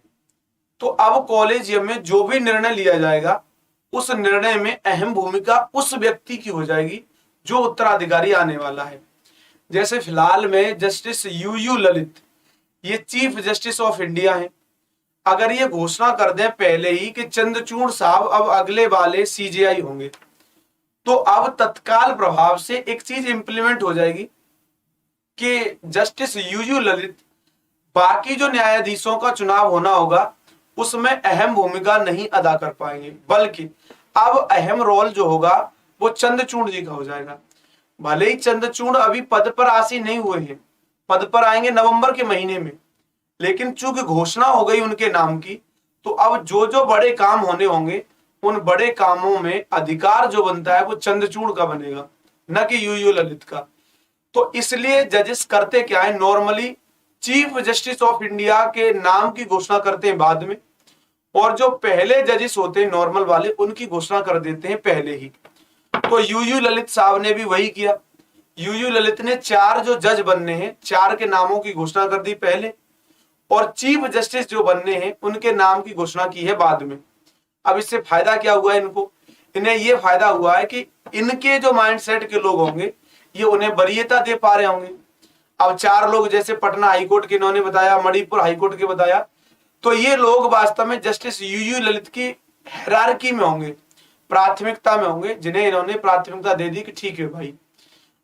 तो अब कॉलेजियम में जो भी निर्णय लिया जाएगा उस निर्णय में अहम भूमिका उस व्यक्ति की हो जाएगी जो उत्तराधिकारी आने वाला है। जैसे फिलहाल में जस्टिस यूयू ललित, ये चीफ जस्टिस ऑफ इंडिया है। अगर ये घोषणा कर दें पहले ही कि चंद्रचूड़ साहब अब अगले वाले सीजीआई होंगे, तो अब तत्काल प्रभाव से एक चीज इंप्लीमेंट हो जाएगी कि जस्टिस यूयू ललित बाकी जो न्यायाधीशों का चुनाव होना होगा उसमें अहम भूमिका नहीं अदा कर पाएंगे, बल्कि अब अहम रोल जो होगा वो चंद्रचूड़ जी का हो जाएगा। भले ही चंद्रचूड़ अभी पद पर आसीन नहीं हुए हैं, पद पर आएंगे नवंबर के महीने में, लेकिन चूंकि घोषणा हो गई उनके नाम की, तो अब जो जो बड़े काम होने होंगे उन बड़े कामों में अधिकार जो बनता है वो चंद्रचूड़ का बनेगा, न कि यूयू ललित का। तो इसलिए जजेस करते क्या है, normally chief justice of India के नाम की घोषणा करते हैं बाद में, और जो पहले जजेस होते हैं नॉर्मल वाले उनकी घोषणा कर देते हैं पहले ही। तो यूयू ललित साहब ने भी वही किया। यूयू ललित ने 4 जो जज बनने हैं 4 के नामों की घोषणा कर दी पहले, और चीफ जस्टिस जो बनने हैं उनके नाम की घोषणा की है बाद में। अब इससे फायदा क्या हुआ है इनको? इन्हें ये फायदा हुआ है कि इनके जो माइंडसेट के लोग होंगे ये उन्हें वरीयता दे पा रहे होंगे। अब 4 लोग जैसे पटना हाईकोर्ट के इन्होंने बताया, मणिपुर हाईकोर्ट के बताया, तो ये लोग वास्तव में जस्टिस यूयू ललित की हायरार्की में होंगे, प्राथमिकता में होंगे, जिन्हें इन्होंने प्राथमिकता दे दी कि ठीक है भाई।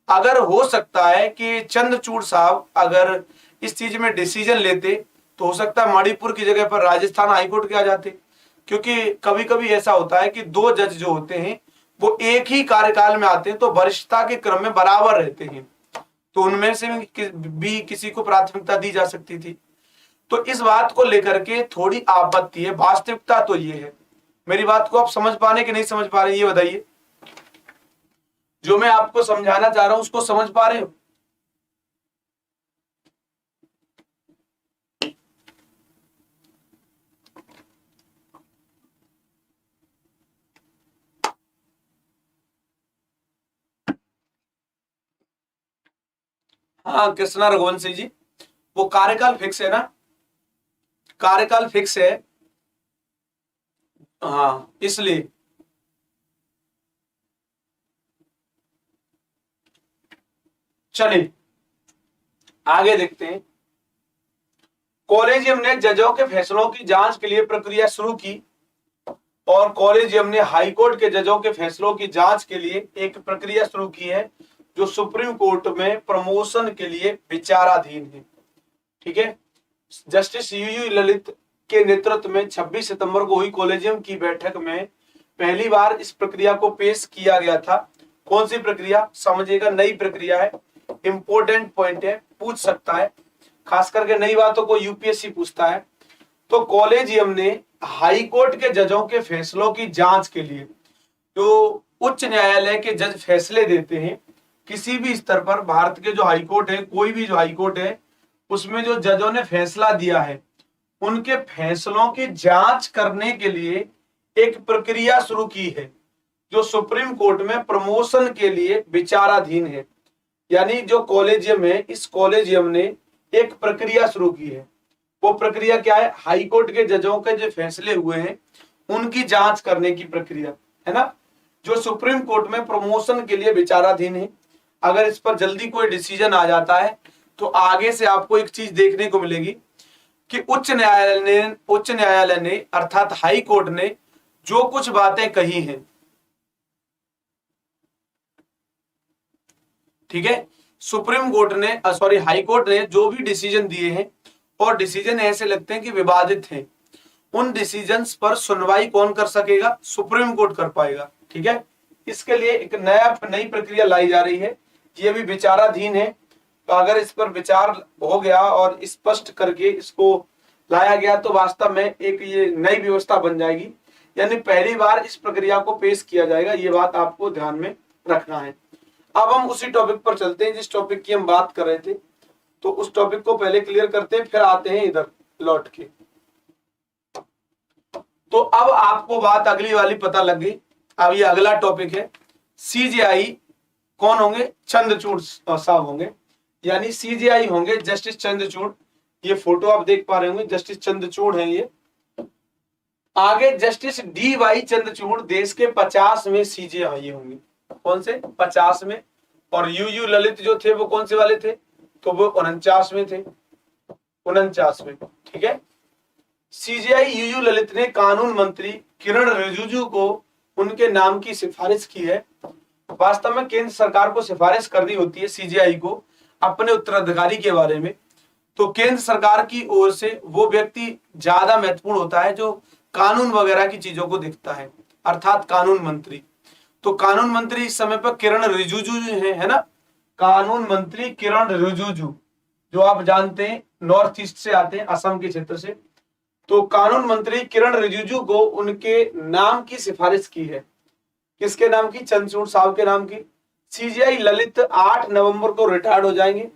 अगर हो सकता है कि चंद्रचूड़ साहब अगर इस चीज में डिसीजन लेते तो हो सकता है मणिपुर की जगह पर राजस्थान हाईकोर्ट के आ जाते, क्योंकि कभी कभी ऐसा होता है कि 2 जज जो होते हैं वो एक ही कार्यकाल में आते हैं तो वरिष्ठता के क्रम में बराबर रहते हैं, तो उनमें से भी किसी को प्राथमिकता दी जा सकती थी। तो इस बात को लेकर के थोड़ी आपत्ति है। वास्तविकता तो ये है। मेरी बात को आप समझ पा रहे कि नहीं समझ पा रहे, ये बताइए। जो मैं आपको समझाना चाह रहा हूं उसको समझ पा रहे हो? हाँ कृष्णा रघुवंशी जी, वो कार्यकाल फिक्स है ना, कार्यकाल फिक्स है। हाँ इसलिए चलिए आगे देखते हैं। कॉलेजियम ने जजों के फैसलों की जांच के लिए प्रक्रिया शुरू की और कॉलेजियम ने हाईकोर्ट के जजों के फैसलों की जांच के लिए एक प्रक्रिया शुरू की है जो सुप्रीम कोर्ट में प्रमोशन के लिए विचाराधीन है। ठीक है, जस्टिस यूयू ललित के नेतृत्व में 26 सितंबर को हुई कॉलेजियम की बैठक में पहली बार इस प्रक्रिया को पेश किया गया था। कौन सी प्रक्रिया? समझिएगा, नई प्रक्रिया है, इंपॉर्टेंट पॉइंट है, पूछ सकता है, खास करके नई बातों को यूपीएससी पूछता है। तो कॉलेजियम ने हाई कोर्ट के जजों के फैसलों की जांच के लिए, जो उच्च न्यायालय के जज फैसले देते हैं किसी भी स्तर पर, भारत के जो हाई कोर्ट है, कोई भी जो हाई कोर्ट है, उसमें जो जजों ने फैसला दिया है उनके फैसलों की जांच करने के लिए एक प्रक्रिया शुरू की है जो सुप्रीम कोर्ट में प्रमोशन के लिए विचाराधीन है। यानी जो कॉलेजियम है, इस कॉलेजियम ने एक प्रक्रिया शुरू की है। वो प्रक्रिया क्या है? हाई कोर्ट के जजों के जो फैसले हुए हैं उनकी जांच करने की प्रक्रिया है ना, जो सुप्रीम कोर्ट में प्रमोशन के लिए विचाराधीन है। अगर इस पर जल्दी कोई डिसीजन आ जाता है तो आगे से आपको एक चीज देखने को मिलेगी कि उच्च न्यायालय ने अर्थात हाई कोर्ट ने जो कुछ बातें कही हैं, ठीक है, सुप्रीम कोर्ट ने हाई कोर्ट ने जो भी डिसीजन दिए हैं, और डिसीजन ऐसे लगते हैं कि विवादित हैं, उन डिसीजंस पर सुनवाई कौन कर सकेगा? सुप्रीम कोर्ट कर पाएगा। ठीक है, इसके लिए एक नई प्रक्रिया लाई जा रही है, ये भी विचाराधीन है। तो अगर इस पर विचार हो गया और स्पष्ट करके इसको लाया गया तो वास्तव में एक ये नई व्यवस्था बन जाएगी, यानी पहली बार इस प्रक्रिया को पेश किया जाएगा। ये बात आपको ध्यान में रखना है। अब हम उसी टॉपिक पर चलते हैं जिस टॉपिक की हम बात कर रहे थे, तो उस टॉपिक को पहले क्लियर करते हैं, फिर आते हैं इधर लौट के। तो अब आपको बात अगली वाली पता लग गई। अब ये अगला टॉपिक है, सीजेआई कौन होंगे? चंद्रचूड़ साहब होंगे, यानी सीजेआई होंगे जस्टिस चंद्रचूड़। ये फोटो आप देख पा रहे होंगे, जस्टिस चंद्रचूड़ हैं ये। आगे जस्टिस डी वाई चंद्रचूड़ देश के 50वें सीजेआई होंगे। कौन से? 50 में। और यूयू ललित जो थे वो कौन से वाले थे? तो वो 49वें थे, 49वें। ठीक है, सीजेआई यूयू ललित ने कानून मंत्री किरण रिजिजू को उनके नाम की सिफारिश की है। वास्तव में केंद्र सरकार को सिफारिश करनी होती है सीजेआई को अपने उत्तराधिकारी के बारे में, तो केंद्र सरकार की ओर से वो व्यक्ति ज्यादा महत्वपूर्ण होता है जो कानून वगैरह की चीजों को देखता है, अर्थात कानून मंत्री। तो कानून मंत्री इस समय पर किरण रिजिजू है ना, कानून मंत्री किरण रिजिजू, जो आप जानते हैं नॉर्थ ईस्ट से आते हैं, असम के क्षेत्र से। तो कानून मंत्री किरण रिजिजू को उनके नाम की सिफारिश की है। किसके नाम की? चंद्रचूड़ साहब के नाम की। सीजेआई ललित 8 नवंबर को रिटायर्ड हो जाएंगे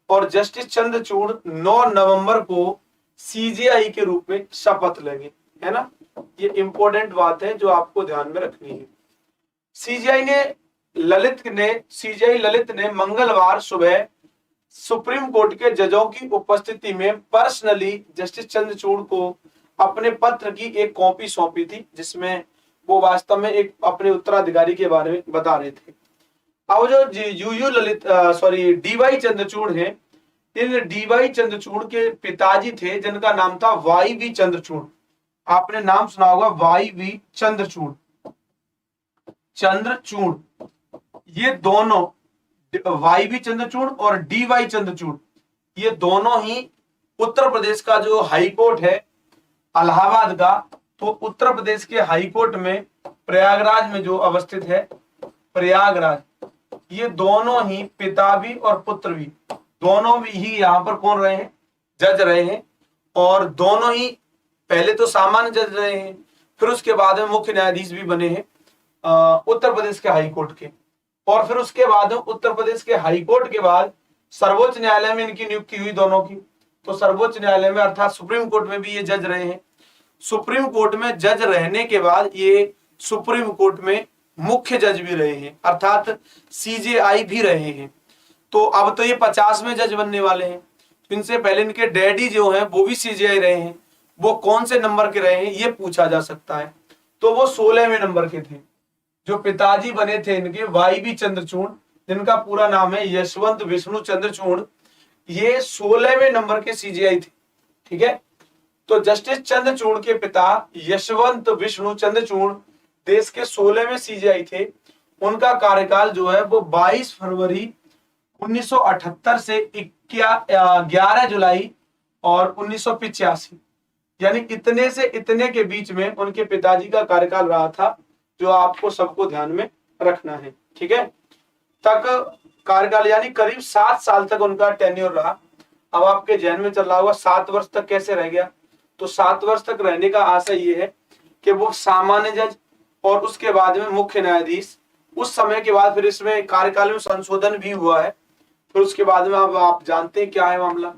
और जस्टिस चंद्रचूड़ 9 नवंबर को सीजेआई के रूप में शपथ लेंगे, है ना। ये इंपॉर्टेंट बात है जो आपको ध्यान में रखनी है। सीजेआई ललित ने मंगलवार सुबह सुप्रीम कोर्ट के जजों की उपस्थिति में पर्सनली जस्टिस चंद्रचूड़ को अपने पत्र की एक कॉपी सौंपी थी, जिसमें वो वास्तव में एक अपने उत्तराधिकारी के बारे में बता रहे थे। अब जो डीवाई चंद्रचूड़ हैं, इन डीवाई चंद्रचूड़ के पिताजी थे जिनका नाम था वाई वी चंद्रचूड़। आपने नाम सुना होगा, वाई वी चंद्रचूड़। ये दोनों, वाई वी चंद्रचूड़ और डी वाई चंद्रचूड़, ये दोनों ही उत्तर प्रदेश का जो हाई कोर्ट है इलाहाबाद का, तो उत्तर प्रदेश के हाई कोर्ट में प्रयागराज में जो अवस्थित है प्रयागराज, ये दोनों ही पिता भी और पुत्र भी, दोनों भी ही यहाँ पर कौन रहे हैं? जज रहे हैं। और दोनों ही पहले तो सामान्य जज रहे हैं, फिर उसके बाद में मुख्य न्यायाधीश भी बने हैं उत्तर प्रदेश के हाई कोर्ट के। और फिर उसके बाद उत्तर प्रदेश के हाई कोर्ट के बाद सर्वोच्च न्यायालय में इनकी नियुक्ति हुई दोनों की। तो सर्वोच्च न्यायालय में अर्थात सुप्रीम कोर्ट में भी ये जज रहे हैं। सुप्रीम कोर्ट में जज रहने के बाद ये सुप्रीम कोर्ट में मुख्य जज भी रहे हैं, अर्थात सीजेआई भी रहे हैं। तो अब तो ये 50वें जज बनने वाले हैं। इनसे पहले इनके डैडी जो हैं वो भी सीजेआई रहे हैं, वो कौन से नंबर के रहे हैं ये पूछा जा सकता है। तो वो 16वें नंबर के थे। जो पिताजी बने थे इनके वाई बी चंद्रचूड़, जिनका पूरा नाम है यशवंत विष्णु चंद्रचूड़, ये 16वें नंबर के सीजीआई थे। ठीक है, तो जस्टिस चंद्रचूड़ के पिता यशवंत विष्णु चंद्रचूड़ देश के 16वें सीजीआई थे। उनका कार्यकाल जो है वो 22 फरवरी 1978 से 11 जुलाई और 1985, यानी इतने से इतने के बीच में उनके पिताजी का कार्यकाल रहा था, जो आपको सबको ध्यान में रखना है। ठीक है, तक कार्यकाल यानी करीब 7 साल तक उनका टेन्योर रहा। अब आपके जहन में चल रहा होगा 7 वर्ष तक कैसे रह गया, तो 7 वर्ष तक रहने का आशय ये है कि वो सामान्य जज और उसके बाद में मुख्य न्यायाधीश, उस समय के बाद फिर इसमें कार्यकाल में संशोधन भी हुआ है। फिर उसके बाद में अब आप जानते हैं क्या है मामला।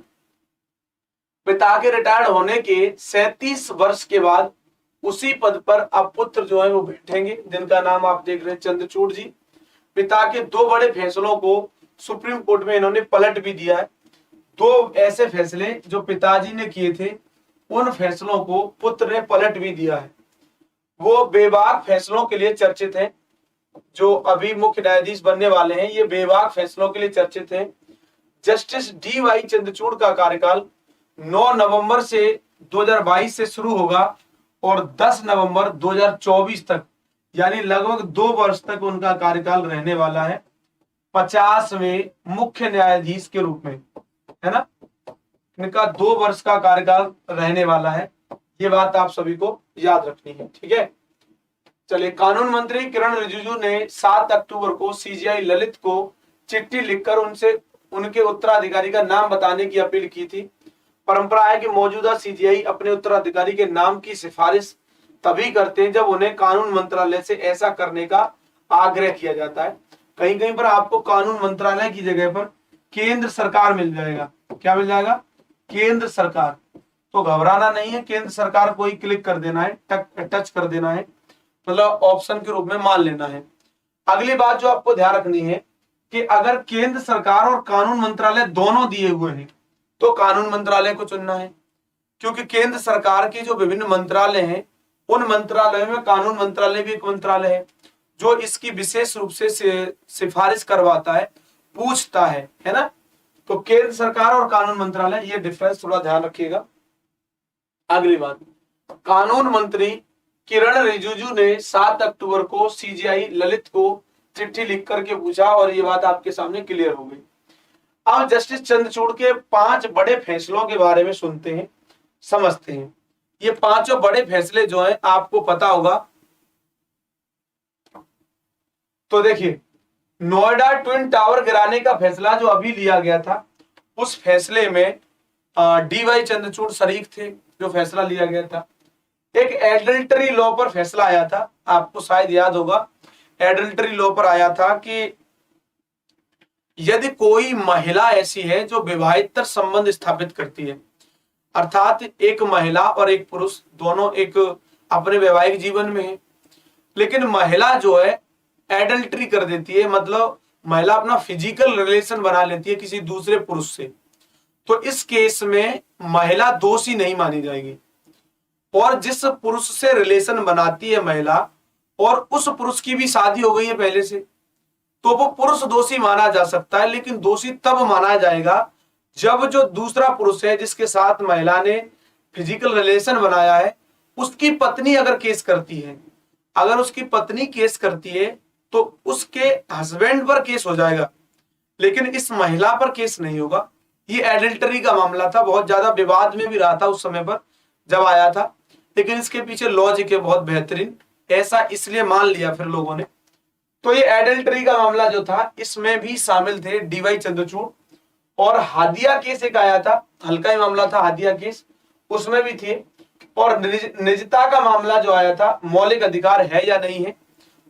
पिता के रिटायर्ड होने के 37 वर्ष के बाद उसी पद पर अब पुत्र जो है वो बैठेंगे, जिनका नाम आप देख रहे हैं चंद्रचूड़ जी। पिता के 2 बड़े फैसलों को सुप्रीम कोर्ट में इन्होंने पलट भी दिया है। 2 ऐसे फैसले जो पिताजी ने किए थे, उन फैसलों को पुत्र ने पलट भी दिया है। वो बेबाक फैसलों के लिए चर्चित हैं। जो अभी मुख्य न्यायाधीश बनने वाले हैं, ये बेबाक फैसलों के लिए चर्चित हैं। जस्टिस डी वाई चंद्रचूड़ का कार्यकाल 9 नवंबर से 2022 से शुरू होगा और 10 नवंबर 2024 तक, यानी लगभग 2 वर्ष तक उनका कार्यकाल रहने वाला है, 50वें मुख्य न्यायाधीश के रूप में, है ना। इनका 2 वर्ष का कार्यकाल रहने वाला है, ये बात आप सभी को याद रखनी है। ठीक है, चलिए, कानून मंत्री किरण रिजिजू ने 7 अक्टूबर को सीजीआई ललित को चिट्ठी लिखकर उनसे उनके उत्तराधिकारी का नाम बताने की अपील की थी। परंपरा है कि मौजूदा सीजीआई अपने उत्तराधिकारी के नाम की सिफारिश तभी करते हैं जब उन्हें कानून मंत्रालय से ऐसा करने का आग्रह किया जाता है। कहीं कहीं पर आपको कानून मंत्रालय की जगह पर केंद्र सरकार मिल जाएगा। क्या मिल जाएगा? केंद्र सरकार। तो घबराना नहीं है, केंद्र सरकार को ही क्लिक कर देना है, टच कर देना है, मतलब ऑप्शन के रूप में मान लेना है। अगली बात जो आपको ध्यान रखनी है कि अगर केंद्र सरकार और कानून मंत्रालय दोनों दिए हुए हैं तो कानून मंत्रालय को चुनना है, क्योंकि केंद्र सरकार के जो विभिन्न मंत्रालय हैं, उन मंत्रालयों में कानून मंत्रालय भी एक मंत्रालय है जो इसकी विशेष रूप से सिफारिश करवाता है, पूछता है ना। तो केंद्र सरकार और कानून मंत्रालय, ये डिफरेंस थोड़ा ध्यान रखिएगा। अगली बात, कानून मंत्री किरण रिजिजू ने 7 अक्टूबर को सीजीआई ललित को चिट्ठी लिख करके पूछा और ये बात आपके सामने क्लियर हो गई। अब जस्टिस चंद्रचूड़ के 5 बड़े फैसलों के बारे में सुनते हैं, समझते हैं। ये 5 बड़े फैसले जो हैं आपको पता होगा। तो देखिए, नोएडा ट्विन टावर गिराने का फैसला जो अभी लिया गया था, उस फैसले में डीवाई चंद्रचूड़ शरीक थे, जो फैसला लिया गया था। एक एडल्टरी लॉ पर फैसला आया था, आपको शायद याद होगा। एडल्टरी लॉ पर आया था कि यदि कोई महिला ऐसी है जो विवाहितर संबंध स्थापित करती है, अर्थात एक महिला और एक पुरुष दोनों एक अपने वैवाहिक जीवन में है, लेकिन महिला जो है एडल्टरी कर देती है, मतलब महिला अपना फिजिकल रिलेशन बना लेती है किसी दूसरे पुरुष से, तो इस केस में महिला दोषी नहीं मानी जाएगी। और जिस पुरुष से रिलेशन बनाती है महिला और उस पुरुष की भी शादी हो गई है पहले से, तो वो पुरुष दोषी माना जा सकता है, लेकिन दोषी तब माना जाएगा जब जो दूसरा पुरुष है जिसके साथ महिला ने फिजिकल रिलेशन बनाया है, उसकी पत्नी अगर केस करती है। अगर उसकी पत्नी केस करती है तो उसके हस्बैंड पर केस हो जाएगा, लेकिन इस महिला पर केस नहीं होगा। ये एडल्टरी का मामला था, बहुत ज्यादा विवाद में भी रहा था उस समय पर जब आया था, लेकिन इसके पीछे लॉजिक है बहुत बेहतरीन, ऐसा इसलिए मान लिया फिर लोगों ने। तो ये एडल्टरी का मामला जो था, इसमें भी शामिल थे डीवाई चंद्रचूड़। और हादिया केस एक आया था, हल्का ही मामला था हादिया केस, उसमें भी थे। और निजता का मामला जो आया था, मौलिक अधिकार है या नहीं है,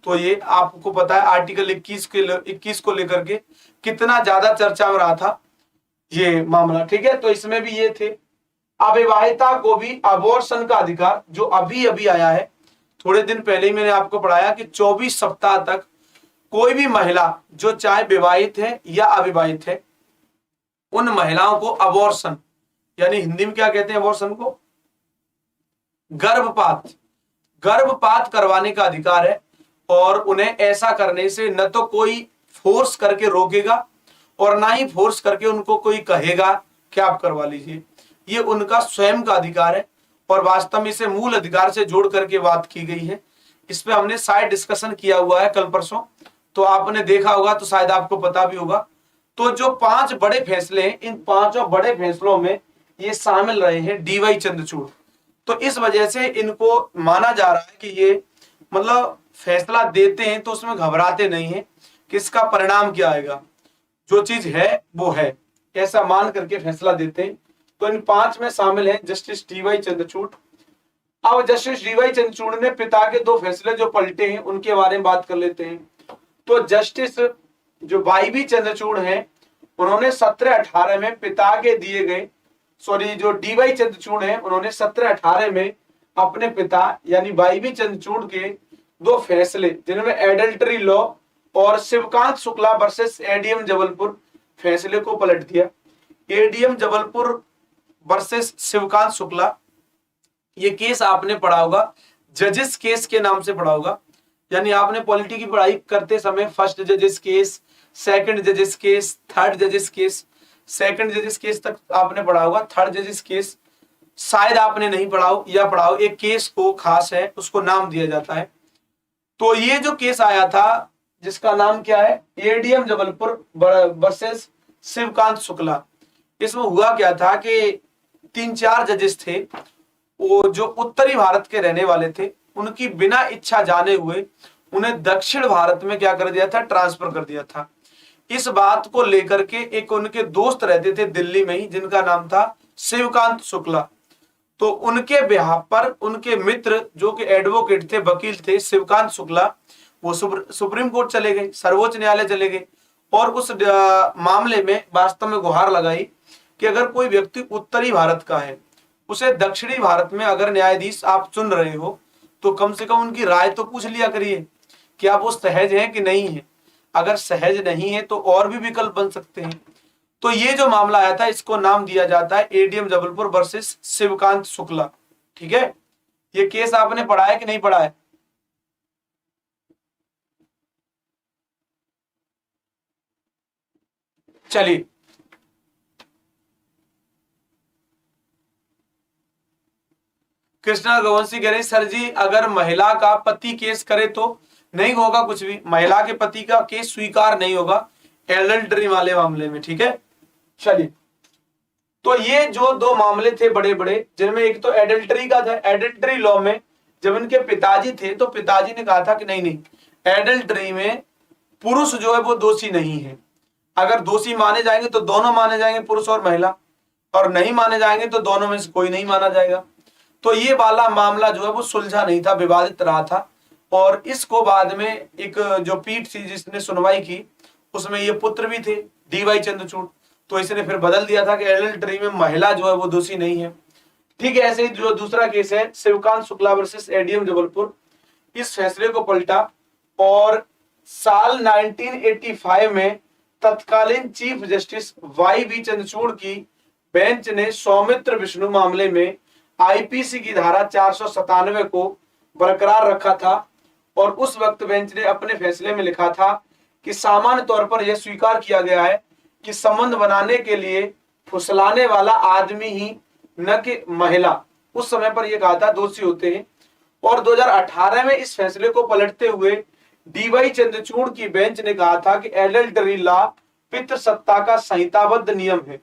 तो ये आपको पता है आर्टिकल 21 को लेकर के कितना ज्यादा चर्चा में रहा था ये मामला। ठीक है, तो इसमें भी ये थे। अविवाहिता को भी अबॉर्शन का अधिकार, जो अभी अभी आया है, थोड़े दिन पहले ही मैंने आपको पढ़ाया कि 24 सप्ताह तक कोई भी महिला जो चाहे विवाहित है या अविवाहित है, उन महिलाओं को अबॉर्शन, यानी हिंदी में क्या कहते हैं अबॉर्शन को? गर्भपात। गर्भपात करवाने का अधिकार है और उन्हें ऐसा करने से न तो कोई फोर्स करके रोकेगा और ना ही फोर्स करके उनको कोई कहेगा कि आप करवा लीजिए। ये उनका स्वयं का अधिकार है और वास्तव में इसे मूल अधिकार से जोड़ करके बात की गई है। इस पे हमने शायद डिस्कशन किया हुआ है कल परसों, तो आपने देखा होगा तो शायद आपको पता भी होगा। तो जो 5 बड़े फैसले हैं, इन 5 बड़े फैसलों में ये शामिल रहे हैं डीवाई चंद्रचूड़। तो इस वजह से इनको माना जा रहा है कि ये मतलब फैसला देते हैं तो उसमें घबराते नहीं है कि इसका परिणाम क्या आएगा, जो चीज है वो है, ऐसा मान करके फैसला देते हैं। तो इन 5 में शामिल है जस्टिस डीवाई चंद्रचूड़। अब जस्टिस डीवाई चंद्रचूड़ ने पिता के 2 फैसले जो पलटे हैं उनके बारे में बात कर लेते हैं। तो जस्टिस जो वाई चंद्रचूड़ हैं, उन्होंने 1718 में पिता के दिए गए, सॉरी जो डीवाई चंद्रचूड़ हैं उन्होंने 1718 में अपने पिता यानी वाई चंद्रचूड़ के 2 फैसले जिनमें एडल्टरी लॉ और शिवकांत शुक्ला वर्सेस एडीएम जबलपुर फैसले को पलट दिया। एडीएम जबलपुर वर्सेस शिवकांत शुक्ला, ये केस आपने पढ़ा होगा, जजेस केस के नाम से पढ़ा होगा। यानी आपने पॉलिटी की पढ़ाई करते समय फर्स्ट जजेस केस, सेकंड जजेस केस, थर्ड जजेस केस, सेकंड जजेस केस तक आपने पढ़ा होगा। थर्ड जजेस केस शायद आपने नहीं पढ़ा हो या पढ़ा हो, एक केस को खास है उसको नाम दिया जाता है। तो ये जो केस आया था जिसका नाम क्या है, एडीएम जबलपुर वर्सेस शिवकांत शुक्ला, इसमें हुआ क्या था कि 3-4 जजेस थे, वो जो उत्तरी भारत के रहने वाले थे, उनकी बिना इच्छा जाने हुए उन्हें दक्षिण भारत में क्या कर दिया था, ट्रांसफर कर दिया था। इस बात को लेकर के एक उनके दोस्त रहते थे दिल्ली में ही जिनका नाम था शिवकांत शुक्ला। तो उनके बिहाफ पर उनके मित्र जो कि एडवोकेट थे, वकील थे शिवकांत शुक्ला, वो सुप्रीम कोर्ट चले गए, सर्वोच्च न्यायालय चले गए और उस मामले में वास्तव में गुहार लगाई कि अगर कोई व्यक्ति उत्तरी भारत का है, उसे दक्षिणी भारत में अगर न्यायाधीश आप चुन रहे हो तो कम से कम उनकी राय तो पूछ लिया करिए कि आप वो सहज हैं कि नहीं है। अगर सहज नहीं है तो और भी विकल्प बन सकते हैं। तो ये जो मामला आया था इसको नाम दिया जाता है एडीएम जबलपुर वर्सेस शिवकांत शुक्ला। ठीक है, ये केस आपने पढ़ा है कि नहीं पढ़ा है? चलिए, कृष्णा रघुवंशी कह रहे सर जी अगर महिला का पति केस करे तो नहीं होगा कुछ भी, महिला के पति का केस स्वीकार नहीं होगा एडल्टरी वाले मामले में। ठीक है, चलिए, तो ये जो 2 मामले थे बड़े बड़े, जिनमें एक तो एडल्टरी का था। एडल्टरी लॉ में जब इनके पिताजी थे तो पिताजी ने कहा था कि नहीं नहीं, एडल्टरी में पुरुष जो है वो दोषी नहीं है। अगर दोषी माने जाएंगे तो दोनों माने जाएंगे, पुरुष और महिला, और नहीं माने जाएंगे तो दोनों में से कोई नहीं माना जाएगा। तो ये वाला मामला जो है वो सुलझा नहीं था, विवादित रहा था। और इसको बाद में एक जो पीठ थी जिसने सुनवाई की, उसमें ये पुत्र भी थे डीवाई चंद्रचूड़, तो इसने फिर बदल दिया था कि एडल्टरी में महिला जो है वो दोषी नहीं है। ठीक है, ऐसे ही जो दूसरा केस है शिवकांत शुक्ला वर्सेस एडीएम जबलपुर, इस फैसले को पलटा और साल 1985 में तत्कालीन chief justice Y B Chandrachud की बेंच ने सौमित्र विष्णु मामले में आईपीसी की धारा 497 को बरकरार रखा था। और उस वक्त बेंच ने अपने फैसले में लिखा था कि सामान्य तौर पर यह स्वीकार किया गया है कि संबंध बनाने के लिए फुसलाने वाला आदमी ही न कि महिला, उस समय पर यह कहा था, दोषी होते हैं। और 2018 में इस फैसले को पलटते हुए डीवाई चंद्रचूड़ की बेंच ने कहा था कि एडल्टरी लॉ पितृसत्ता का संहिताबद्ध नियम है।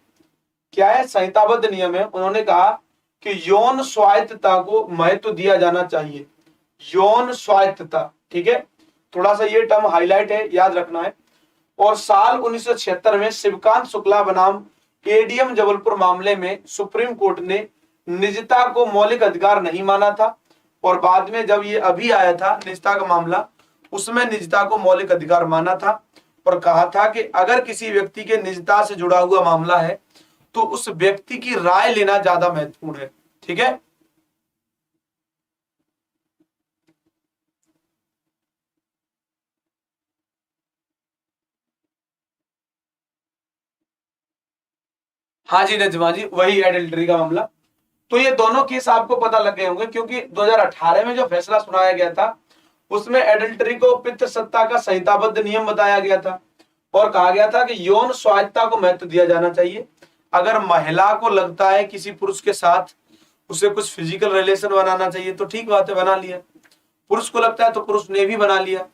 क्या है? संहिताबद्ध नियम है। उन्होंने कहा कि यौन स्वायत्तता को महत्व दिया जाना चाहिए, यौन स्वायत्तता। ठीक है, थोड़ा सा ये टर्म हाईलाइट है, याद रखना है। और साल 1976 में शिवकांत शुक्ला बनाम एडीएम जबलपुर मामले में सुप्रीम कोर्ट ने निजता को मौलिक अधिकार नहीं माना था। और बाद में जब ये अभी आया था निजता का मामला, उसमें निजता को मौलिक अधिकार माना था और कहा था कि अगर किसी व्यक्ति के निजता से जुड़ा हुआ मामला है तो उस व्यक्ति की राय लेना ज्यादा महत्वपूर्ण है। ठीक है, हाँ जी नजमा जी, वही एडल्टरी का मामला। तो ये दोनों केस आपको पता लग गए होंगे, क्योंकि 2018 में जो फैसला सुनाया गया था उसमें एडल्टरी को पितृसत्ता का संहिताबद्ध नियम बताया गया था और कहा गया था कि यौन स्वायत्तता को महत्व दिया जाना चाहिए। अगर महिला को लगता है किसी पुरुष के साथ उसे कुछ फिजिकल रिलेशन बनाना चाहिए तो ठीक बात है, बना लिया। पुरुष को लगता है तो पुरुष ने भी बना लिया।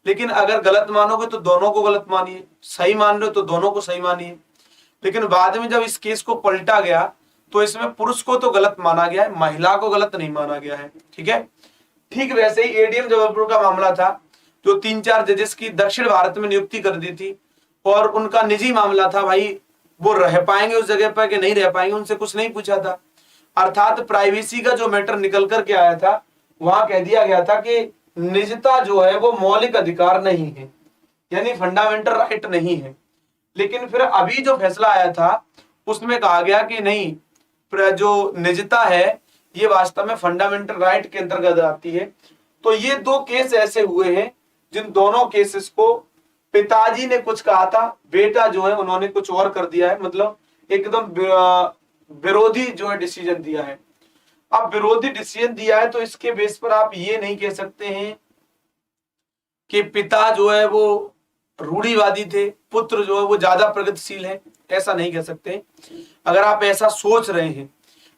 लेकिन अगर गलत मानोगे तो दोनों को गलत मानिए, सही मान रहे हो तो दोनों को सही मानिए। लेकिन बाद में जब इस केस को पलटा गया तो इसमें पुरुष को तो गलत माना गया है, महिला को गलत नहीं माना गया है। ठीक है। ठीक वैसे ही एडीएम जबलपुर का मामला था, जो 3-4 जजेस की दक्षिण भारत में नियुक्ति कर दी थी और उनका निजी मामला था, भाई वो रह पाएंगे उस जगह पर कि नहीं रह पाएंगे, उनसे कुछ नहीं पूछा था। अर्थात प्राइवेसी का जो मैटर निकल करके आया था, वहां कह दिया गया था कि निजता जो है वो मौलिक अधिकार नहीं है, यानी फंडामेंटल राइट नहीं है। लेकिन फिर अभी जो फैसला आया था उसमें कहा गया कि नहीं, जो निजता है ये वास्तव में फंडामेंटल राइट के अंतर्गत आती है। तो ये 2 केस ऐसे हुए हैं जिन दोनों केसेस को पिताजी ने कुछ कहा था, बेटा जो है उन्होंने कुछ और कर दिया है, मतलब एकदम विरोधी जो है डिसीजन दिया है। अब विरोधी डिसीजन दिया है तो इसके बेस पर आप ये नहीं कह सकते हैं कि पिता जो है वो रूढ़िवादी थे, पुत्र जो है वो ज्यादा प्रगतिशील है, ऐसा नहीं कह सकते। अगर आप ऐसा सोच रहे हैं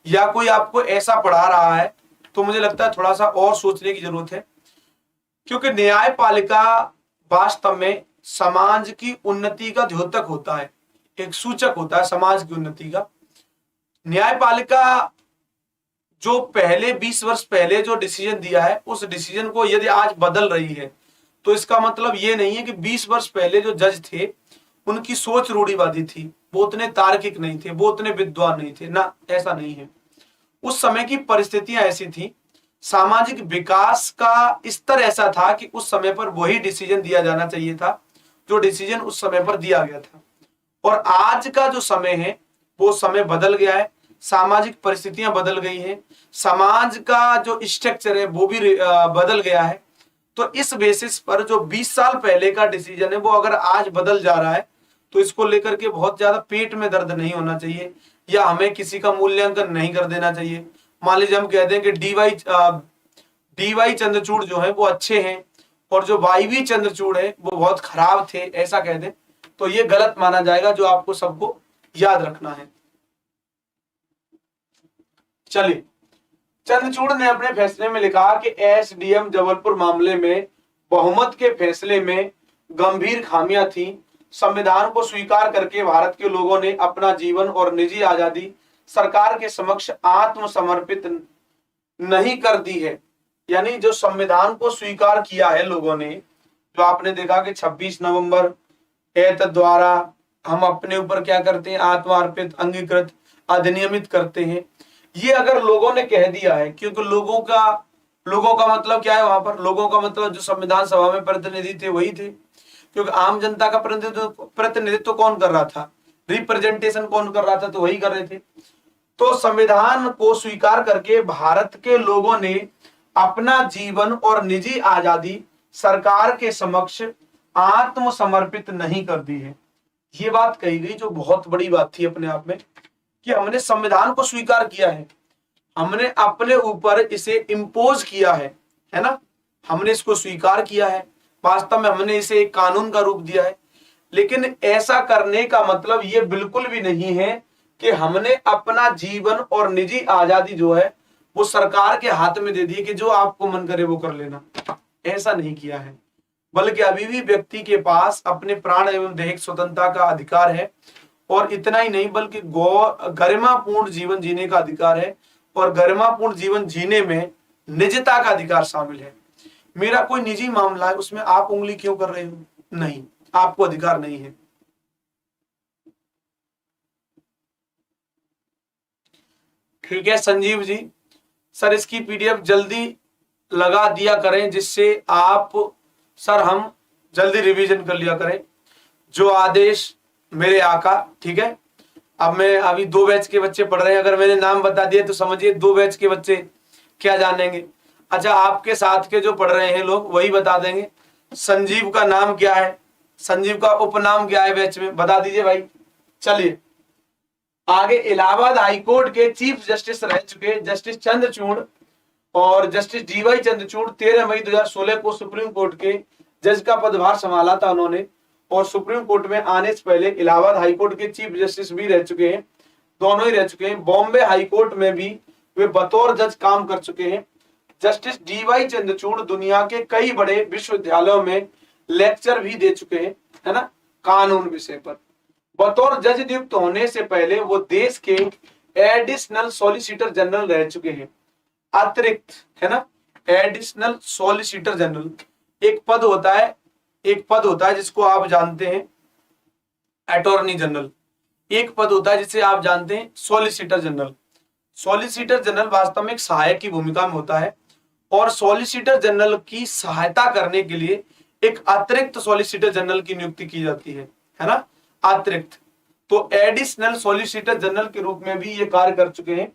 या कोई आपको ऐसा पढ़ा रहा है तो मुझे लगता है थोड़ा सा और सोचने की जरूरत है, क्योंकि न्यायपालिका वास्तव में समाज की उन्नति का द्योतक होता है, एक सूचक होता है समाज की उन्नति का। न्यायपालिका जो पहले 20 वर्ष पहले जो डिसीजन दिया है उस डिसीजन को यदि आज बदल रही है तो इसका मतलब ये नहीं है कि 20 वर्ष पहले जो जज थे उनकी सोच रूढ़िवादी थी, वो उतने तार्किक नहीं थे, वो उतने विद्वान नहीं थे ना, ऐसा नहीं है। उस समय की परिस्थितियां ऐसी थी, सामाजिक विकास का स्तर ऐसा था कि उस समय पर वही डिसीजन दिया जाना चाहिए था जो डिसीजन उस समय पर दिया गया था। और आज का जो समय है वो समय बदल गया है, सामाजिक परिस्थितियां बदल गई हैं, समाज का जो स्ट्रक्चर है वो भी बदल गया है। तो इस बेसिस पर जो 20 साल पहले का डिसीजन है वो अगर आज बदल जा रहा है तो इसको लेकर के बहुत ज्यादा पेट में दर्द नहीं होना चाहिए या हमें किसी का मूल्यांकन नहीं कर देना चाहिए। मान लीजिए हम कहते हैं कि डीवाई चंद्रचूड़ जो है वो अच्छे हैं और जो वाईवी चंद्रचूड़ है वो बहुत खराब थे, ऐसा कह दें तो ये गलत माना जाएगा, जो आपको सबको याद रखना है। चलिए, चंद्रचूड़ ने अपने फैसले में लिखा कि एसडीएम जबलपुर मामले में बहुमत के फैसले में गंभीर खामियां थी। संविधान को स्वीकार करके भारत के लोगों ने अपना जीवन और निजी आजादी सरकार के समक्ष आत्मसमर्पित नहीं कर दी है। यानी जो संविधान को स्वीकार किया है लोगों ने, जो आपने देखा कि 26 नवंबर एत द्वारा हम अपने ऊपर क्या करते हैं, आत्मार्पित, अंगीकृत, अधिनियमित करते हैं। ये अगर लोगों ने कह दिया है, क्योंकि लोगों का मतलब क्या है, वहां पर लोगों का मतलब जो संविधान सभा में प्रतिनिधि थे वही थे, क्योंकि आम जनता का प्रतिनिधित्व कौन कर रहा था, रिप्रेजेंटेशन कौन कर रहा था, तो वही कर रहे थे। तो संविधान को स्वीकार करके भारत के लोगों ने अपना जीवन और निजी आजादी सरकार के समक्ष आत्मसमर्पित नहीं कर दी है। ये बात कही गई जो बहुत बड़ी बात थी अपने आप में, कि हमने संविधान को स्वीकार किया है, हमने अपने ऊपर इसे इम्पोज किया है ना, हमने इसको स्वीकार किया है, वास्तव में हमने इसे एक कानून का रूप दिया है। लेकिन ऐसा करने का मतलब ये बिल्कुल भी नहीं है कि हमने अपना जीवन और निजी आजादी जो है वो सरकार के हाथ में दे दी कि जो आपको मन करे वो कर लेना, ऐसा नहीं किया है। बल्कि अभी भी व्यक्ति के पास अपने प्राण एवं दैहिक स्वतंत्रता का अधिकार है, और इतना ही नहीं बल्कि गरिमापूर्ण जीवन जीने का अधिकार है, और गरिमापूर्ण जीवन जीने में निजता का अधिकार शामिल है। मेरा कोई निजी मामला है, उसमें आप उंगली क्यों कर रहे हो? नहीं, आपको अधिकार नहीं है। ठीक है संजीव जी, सर इसकी पीडीएफ जल्दी लगा दिया करें जिससे आप सर हम जल्दी रिवीजन कर लिया करें, जो आदेश मेरे आका। ठीक है, अब मैं अभी 2 बैच के बच्चे पढ़ रहे हैं, अगर मैंने नाम बता दिए तो समझिए 2 बैच के बच्चे क्या जानेंगे। अच्छा, आपके साथ के जो पढ़ रहे हैं लोग वही बता देंगे। संजीव का नाम क्या है, संजीव का उपनाम क्या है बैच में, बता दीजिए भाई। चलिए, आगे इलाहाबाद हाईकोर्ट के चीफ जस्टिस रह चुके जस्टिस चंद्रचूड़ और जस्टिस डीवाई चंद्रचूड़ 13 मई 2016 को सुप्रीम कोर्ट के जज का पदभार संभाला था उन्होंने, और सुप्रीम कोर्ट में आने से पहले इलाहाबाद हाईकोर्ट के चीफ जस्टिस भी रह चुके हैं, दोनों ही रह चुके हैं। बॉम्बे हाईकोर्ट में भी वे बतौर जज काम कर चुके हैं। जस्टिस डीवाई चंद्रचूड़ दुनिया के कई बड़े विश्वविद्यालयों में लेक्चर भी दे चुके हैं, है ना, कानून विषय पर। बतौर जज नियुक्त होने से पहले वो देश के एडिशनल सॉलिसिटर जनरल रह चुके हैं, अतिरिक्त, है ना, एडिशनल सॉलिसिटर जनरल एक पद होता है जिसको आप जानते हैं अटॉर्नी जनरल, एक पद होता है जिसे आप जानते हैं सॉलिसिटर जनरल। सॉलिसिटर जनरल वास्तव में एक सहायक की भूमिका में होता है, और सॉलिसिटर जनरल की सहायता करने के लिए एक अतिरिक्त सॉलिसिटर जनरल की नियुक्ति की जाती है ना, अतिरिक्त। तो एडिशनल सॉलिसिटर जनरल के रूप में भी ये कार्य कर चुके हैं।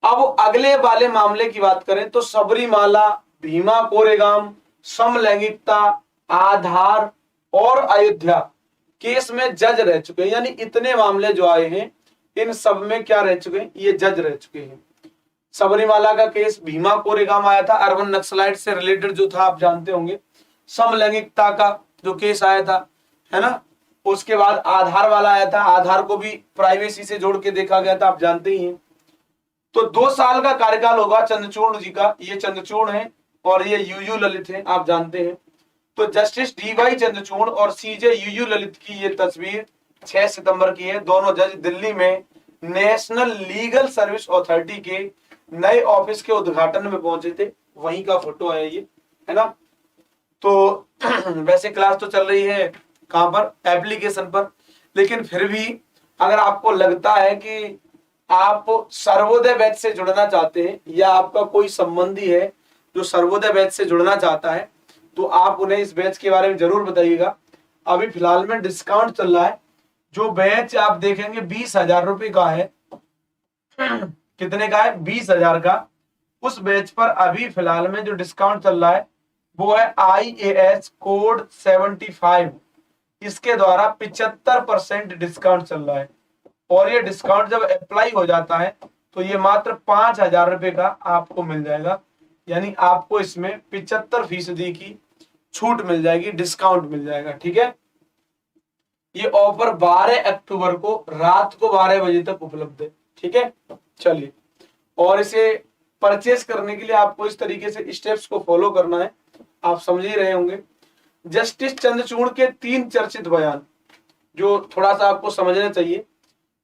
अब अगले वाले मामले की बात करें तो सबरीमाला, भीमा कोरेगाम, समलैंगिकता, आधार और अयोध्या केस में जज रह चुके हैं। यानी इतने मामले जो आए हैं इन सब में क्या रह चुके हैं, ये जज रह चुके हैं। सबरीमाला का केस, भीमा कोरेगाम आया था अर्बन नक्सलाइट से रिलेटेड जो था, आप जानते होंगे। समलैंगिकता का जो केस आया था, है ना, उसके बाद आधार वाला आया था, आधार को भी प्राइवेसी से जोड़ के देखा गया था, आप जानते ही हैं। तो 2 साल का कार्यकाल होगा चंद्रचूड़ जी का, ये चंद्रचूड़ हैं और ये यूयू ललित हैं, आप जानते हैं। तो जस्टिस डीवाई चंद्रचूड़ और सीजे यूयू ललित की ये तस्वीर 6 सितंबर की है। दोनों जज दिल्ली में नेशनल लीगल सर्विस अथॉरिटी के नए ऑफिस के उद्घाटन में पहुंचे थे, वहीं का फोटो है ये, है ना। तो वैसे क्लास तो चल रही है कहां पर, एप्लीकेशन पर, लेकिन फिर भी अगर आपको लगता है कि आप सर्वोदय बैच से जुड़ना चाहते हैं या आपका कोई संबंधी है जो सर्वोदय बैच से जुड़ना चाहता है, तो आप उन्हें इस बैच के बारे में जरूर बताइएगा। अभी फिलहाल में डिस्काउंट चल रहा है। जो बैच आप देखेंगे 20,000 रुपए का है। कितने का है? 20,000 का। उस बैच पर अभी फिलहाल में जो डिस्काउंट चल रहा है वो है IAS कोड 75। इसके द्वारा 75% डिस्काउंट चल रहा है, और ये डिस्काउंट जब अप्लाई हो जाता है तो ये मात्र 5,000 रुपए का आपको मिल जाएगा। यानी आपको इसमें 75% की छूट मिल जाएगी, डिस्काउंट मिल जाएगा, ठीक है। ये ऑफर 12 अक्टूबर को रात को 12 बजे तक उपलब्ध है, ठीक है। चलिए, और इसे परचेस करने के लिए आपको इस तरीके से स्टेप्स को फॉलो करना है, आप समझ ही रहे होंगे। जस्टिस चंद्रचूड़ के 3 चर्चित बयान जो थोड़ा सा आपको समझना चाहिए,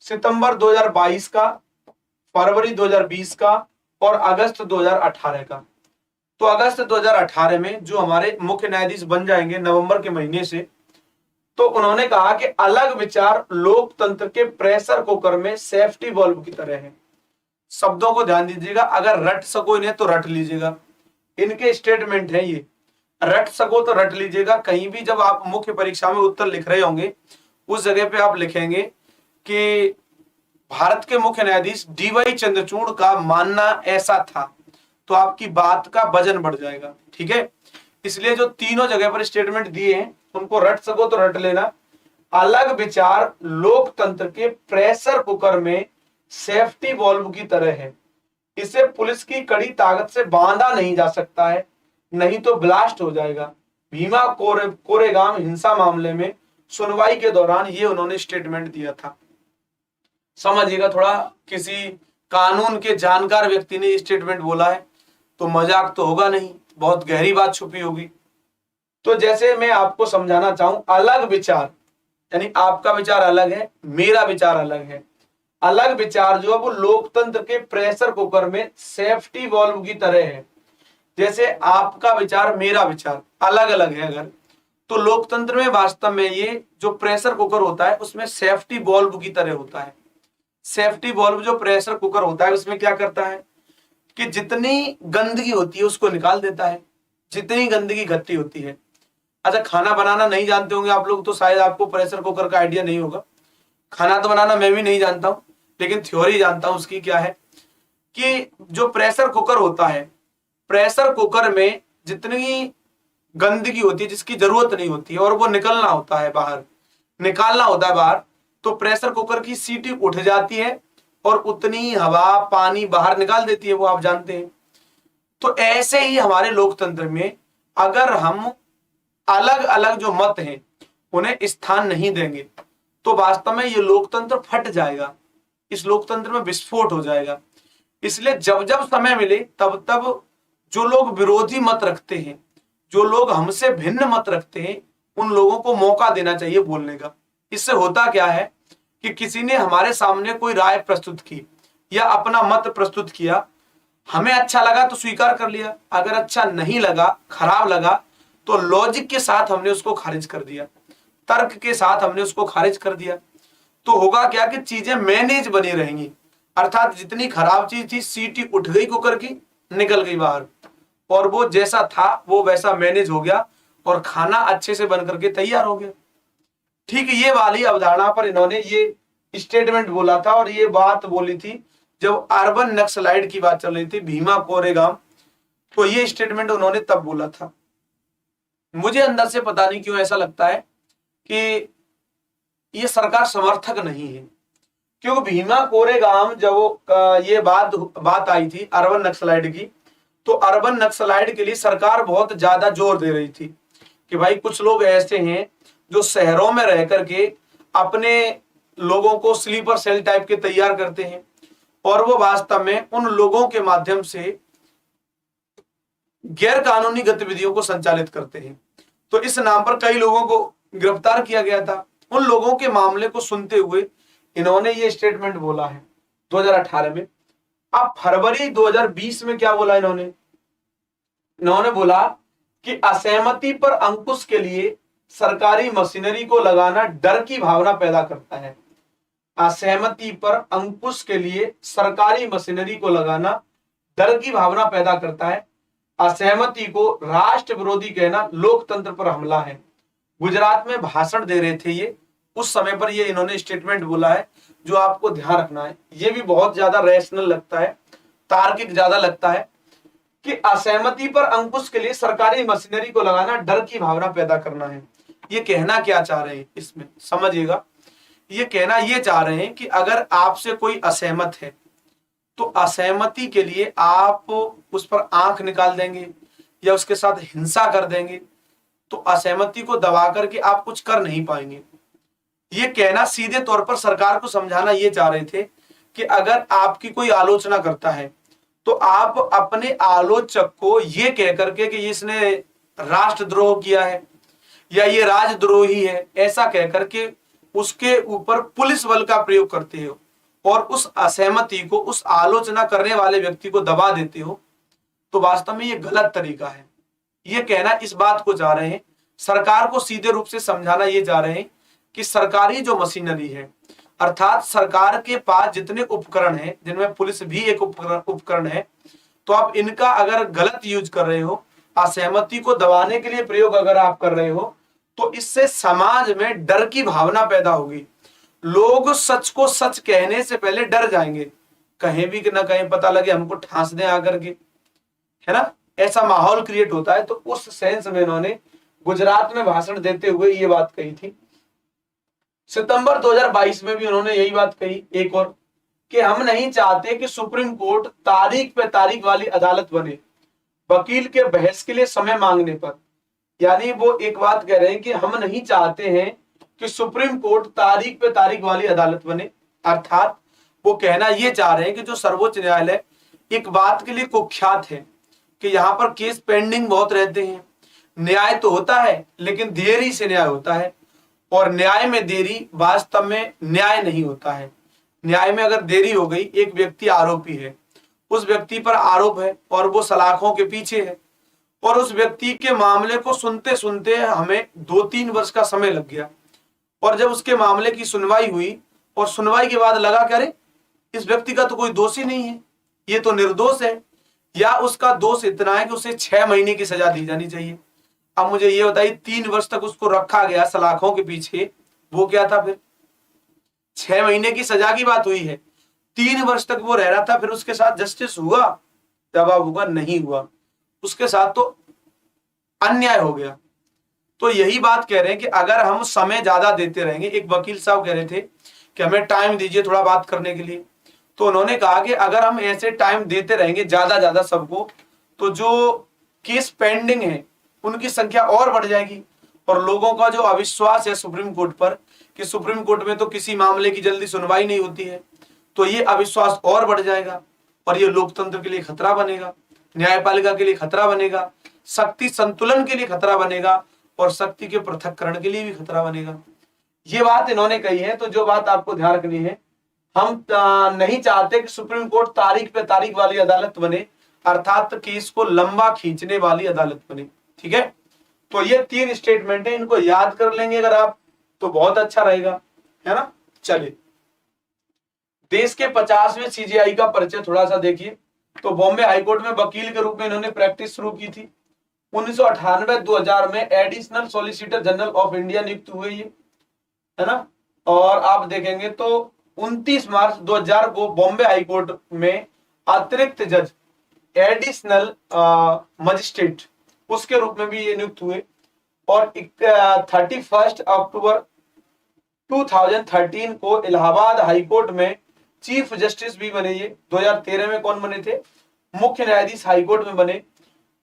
सितंबर 2022 का, फरवरी 2020 का और अगस्त 2018 का। तो अगस्त 2018 में जो हमारे मुख्य न्यायाधीश बन जाएंगे नवंबर के महीने से, तो उन्होंने कहा कि अलग विचार लोकतंत्र के प्रेशर कुकर में सेफ्टी वॉल्व की तरह है। शब्दों को ध्यान दीजिएगा, अगर रट सको इन्हें तो रट लीजिएगा। इनके स्टेटमेंट है ये, रट सको तो रट लीजिएगा। कहीं भी जब आप मुख्य परीक्षा में उत्तर लिख रहे होंगे उस जगह पे आप लिखेंगे कि भारत के मुख्य न्यायाधीश डीवाई चंद्रचूड़ का मानना ऐसा था, तो आपकी बात का वजन बढ़ जाएगा, ठीक है। इसलिए जो तीनों जगह पर स्टेटमेंट दिए हैं उनको रट सको तो रट लेना। अलग विचार लोकतंत्र के प्रेशर कुकर में सेफ्टी वॉल्व की तरह है। इसे पुलिस की कड़ी ताकत से बांधा नहीं जा सकता है, नहीं तो ब्लास्ट हो जाएगा। भीमा कोरेगाम हिंसा मामले में सुनवाई के दौरान ये उन्होंने स्टेटमेंट दिया था। समझिएगा, थोड़ा किसी कानून के जानकार व्यक्ति ने स्टेटमेंट बोला है तो मजाक तो होगा नहीं, बहुत गहरी बात छुपी होगी। तो जैसे मैं आपको समझाना चाहूं, अलग विचार यानी आपका विचार अलग है, मेरा विचार अलग है। अलग विचार जो है वो लोकतंत्र के प्रेशर कुकर में सेफ्टी वॉल्व की तरह है। जैसे आपका विचार मेरा विचार अलग अलग है अगर, तो लोकतंत्र में वास्तव में ये जो प्रेशर कुकर होता है उसमें सेफ्टी वॉल्व की तरह होता है। सेफ्टी वॉल्व जो प्रेशर कुकर होता है उसमें क्या करता है कि जितनी गंदगी होती है उसको निकाल देता है, जितनी गंदगी इकट्ठी होती है। अच्छा, खाना बनाना नहीं जानते होंगे आप लोग, तो शायद आपको प्रेशर कुकर का आइडिया नहीं होगा। खाना तो बनाना मैं भी नहीं जानता हूं, लेकिन थ्योरी जानता हूं उसकी। क्या है कि जो प्रेशर कुकर होता है, प्रेशर कुकर में जितनी गंदगी होती है जिसकी जरूरत नहीं होती है और वो निकलना होता है बाहर, निकालना होता है बाहर, तो प्रेशर कुकर की सीटी उठ जाती है और उतनी ही हवा पानी बाहर निकाल देती है, वो आप जानते हैं। तो ऐसे ही हमारे लोकतंत्र में अगर हम अलग अलग जो मत हैं उन्हें स्थान नहीं देंगे तो वास्तव में ये लोकतंत्र फट जाएगा, इस लोकतंत्र में विस्फोट हो जाएगा। इसलिए जब जब समय मिले तब तब जो लोग विरोधी मत रखते हैं, जो लोग हमसे भिन्न मत रखते हैं, उन लोगों को मौका देना चाहिए बोलने का। इससे होता क्या है कि किसी ने हमारे सामने कोई राय प्रस्तुत की या अपना मत प्रस्तुत किया, हमें अच्छा लगा तो स्वीकार कर लिया, अगर अच्छा नहीं लगा, खराब लगा, तो लॉजिक के साथ हमने उसको खारिज कर दिया, तर्क के साथ हमने उसको खारिज कर दिया। तो होगा क्या कि चीजें मैनेज बनी रहेंगी, अर्थात जितनी खराब चीज थी सीटी उठ गई कुकर की, निकल गई बाहर, और वो जैसा था वो वैसा मैनेज हो गया और खाना अच्छे से बन करके तैयार हो गया। ठीक ये वाली अवधारणा पर इन्होंने ये स्टेटमेंट बोला था और ये बात बोली थी जब अर्बन नक्सलाइट की बात चल रही थी, भीमा कोरेगांव, तो ये स्टेटमेंट उन्होंने तब बोला था। मुझे अंदर से पता नहीं क्यों ऐसा लगता है कि ये सरकार समर्थक नहीं है, क्योंकि भीमा कोरेगांव जब ये बात आई थी अर्बन नक्सलाइट की, तो अर्बन नक्सलाइट के लिए सरकार बहुत ज्यादा जोर दे रही थी कि भाई कुछ लोग ऐसे हैं जो शहरों में रह करके अपने लोगों को स्लीपर सेल टाइप के तैयार करते हैं और वो वास्तव में उन लोगों के माध्यम से गैर कानूनी गतिविधियों को संचालित करते हैं। तो इस नाम पर कई लोगों को गिरफ्तार किया गया था। उन लोगों के मामले को सुनते हुए इन्होंने ये स्टेटमेंट बोला है 2018 में। अब फरवरी 2020 में क्या बोला इन्होंने बोला कि असहमति पर अंकुश के लिए सरकारी मशीनरी को लगाना डर की भावना पैदा करता है। असहमति पर अंकुश के लिए सरकारी मशीनरी को लगाना डर की भावना पैदा करता है। असहमति को राष्ट्र विरोधी कहना लोकतंत्र पर हमला है। गुजरात में भाषण दे रहे थे ये, उस समय पर ये इन्होंने स्टेटमेंट बोला है, जो आपको ध्यान रखना है। ये भी बहुत ज्यादा रैशनल लगता है, तार्किक ज्यादा लगता है कि असहमति पर अंकुश के लिए सरकारी मशीनरी को लगाना डर की भावना पैदा करना है। ये कहना क्या चाह रहे हैं इसमें समझिएगा। ये कहना ये चाह रहे हैं कि अगर आपसे कोई असहमत है तो असहमति के लिए आप उस पर आंख निकाल देंगे या उसके साथ हिंसा कर देंगे, तो असहमति को दबा करके आप कुछ कर नहीं पाएंगे। ये कहना सीधे तौर पर सरकार को समझाना ये चाह रहे थे कि अगर आपकी कोई आलोचना करता है तो आप अपने आलोचक को ये कह करके कि इसने राष्ट्रद्रोह किया है या ये राजद्रोही है, ऐसा कह करके उसके ऊपर पुलिस बल का प्रयोग करते हो और उस असहमति को, उस आलोचना करने वाले व्यक्ति को दबा देते हो, तो वास्तव में ये गलत तरीका है। ये कहना इस बात को चाह रहे हैं, सरकार को सीधे रूप से समझाना ये चाह रहे हैं कि सरकारी जो मशीनरी है, अर्थात सरकार के पास जितने उपकरण हैं, जिनमें पुलिस भी एक उपकरण है, तो आप इनका अगर गलत यूज कर रहे हो, असहमति को दबाने के लिए प्रयोग अगर आप कर रहे हो, तो इससे समाज में डर की भावना पैदा होगी। लोग सच को सच कहने से पहले डर जाएंगे, कहीं भी ना कहीं पता लगे हमको ठांस दें आकर के, है ना, ऐसा माहौल क्रिएट होता है। तो उस सेंस में इन्होंने गुजरात में भाषण देते हुए ये बात कही थी। सितंबर 2022 में भी उन्होंने यही बात कही एक और, कि हम नहीं चाहते कि सुप्रीम कोर्ट तारीख पे तारीख वाली अदालत बने वकील के बहस के लिए समय मांगने पर। यानी वो एक बात कह रहे हैं कि हम नहीं चाहते हैं कि सुप्रीम कोर्ट तारीख पे तारीख वाली अदालत बने, अर्थात वो कहना ये चाह रहे हैं कि जो सर्वोच्च न्यायालय एक बात के लिए कुख्यात है कि यहाँ पर केस पेंडिंग बहुत रहते हैं, न्याय तो होता है लेकिन देरी से न्याय होता है, और न्याय में देरी वास्तव में न्याय नहीं होता है। न्याय में अगर देरी हो गई, एक व्यक्ति आरोपी है, उस व्यक्ति पर आरोप है और वो सलाखों के पीछे है, और उस व्यक्ति के मामले को सुनते सुनते हमें 2-3 वर्ष का समय लग गया, और जब उसके मामले की सुनवाई हुई और सुनवाई के बाद लगा कि अरे इस व्यक्ति का तो कोई दोष ही नहीं है, ये तो निर्दोष है, या उसका दोष इतना है कि उसे 6 महीने की सजा दी जानी चाहिए। अब मुझे ये बताइए 3 वर्ष तक उसको रखा गया सलाखों के पीछे, वो क्या था फिर? 6 महीने की सजा की बात हुई है, 3 वर्ष तक वो रह रहा था, फिर उसके साथ जस्टिस हुआ? जवाब होगा नहीं हुआ, उसके साथ तो अन्याय हो गया। तो यही बात कह रहे हैं कि अगर हम समय ज्यादा देते रहेंगे, एक वकील साहब कह रहे थे कि हमें टाइम दीजिए थोड़ा बात करने के लिए, तो उन्होंने कहा कि अगर हम ऐसे टाइम देते रहेंगे ज्यादा ज्यादा सबको, तो जो केस पेंडिंग है उनकी संख्या और बढ़ जाएगी, और लोगों का जो अविश्वास है सुप्रीम कोर्ट पर कि सुप्रीम कोर्ट में तो किसी मामले की जल्दी सुनवाई नहीं होती है, तो ये अविश्वास और बढ़ जाएगा, और ये लोकतंत्र के लिए खतरा बनेगा, न्यायपालिका के लिए खतरा बनेगा, शक्ति संतुलन के लिए खतरा बनेगा, और शक्ति के पृथक्करण के लिए भी खतरा बनेगा। ये बात इन्होंने कही है। तो जो बात आपको ध्यान रखनी है, हम नहीं चाहते कि सुप्रीम कोर्ट तारीख पे तारीख वाली अदालत बने, अर्थात केस को लंबा खींचने वाली अदालत बने। ठीक है, तो ये 3 स्टेटमेंट है, इनको याद कर लेंगे अगर आप तो बहुत अच्छा रहेगा, है ना। चलिए, देश के 50वें सीजेआई का परिचय थोड़ा सा देखिए। तो बॉम्बे हाईकोर्ट में वकील के रूप में इन्होंने प्रैक्टिस शुरू की थी। 1998-2000 में additional solicitor general of India नियुक्त हुए ये, है ना। और आप देखेंगे तो 29 मार्च 2000 को बॉम्बे हाईकोर्ट में अतिरिक्त जज, एडिशनल मजिस्ट्रेट, उसके रूप में भी ये नियुक्त हुए। और 31 अक्टूबर 2013 को इलाहाबाद हाईकोर्ट में चीफ जस्टिस भी बने ये। 2013 में कौन बने थे, मुख्य न्यायाधीश हाईकोर्ट में बने।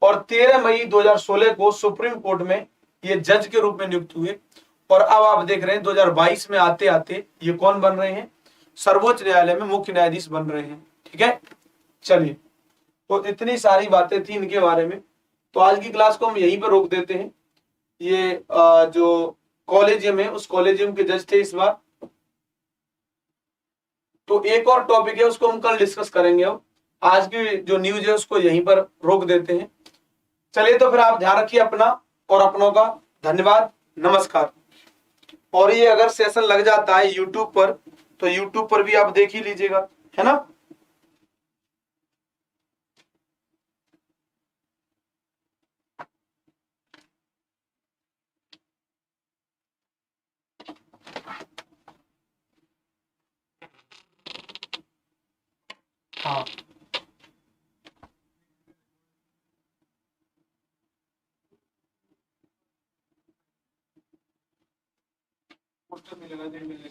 और 13 मई 2016 को सुप्रीम कोर्ट में ये जज के रूप में नियुक्त हुए। और अब आप देख रहे हैं 2022 में आते आते ये कौन बन रहे हैं, सर्वोच्च न्यायालय में मुख्य न्यायाधीश बन रहे हैं। ठीक है, चलिए, तो इतनी सारी बातें थी इनके बारे में। तो आज की क्लास को हम यहीं पर रोक देते हैं। ये जो कॉलेजियम है उस कॉलेजियम के जज थे इस बार। तो एक और टॉपिक है उसको हम कल डिस्कस करेंगे। अब आज की जो न्यूज है उसको यहीं पर रोक देते हैं। चलिए, तो फिर आप ध्यान रखिए अपना और अपनों का। धन्यवाद, नमस्कार। और ये अगर सेशन लग जाता है यूट्यूब पर, तो यूट्यूब पर भी आप देख ही लीजिएगा, है ना। हाँ, पोस्टर मिलेगा, मिलेगा।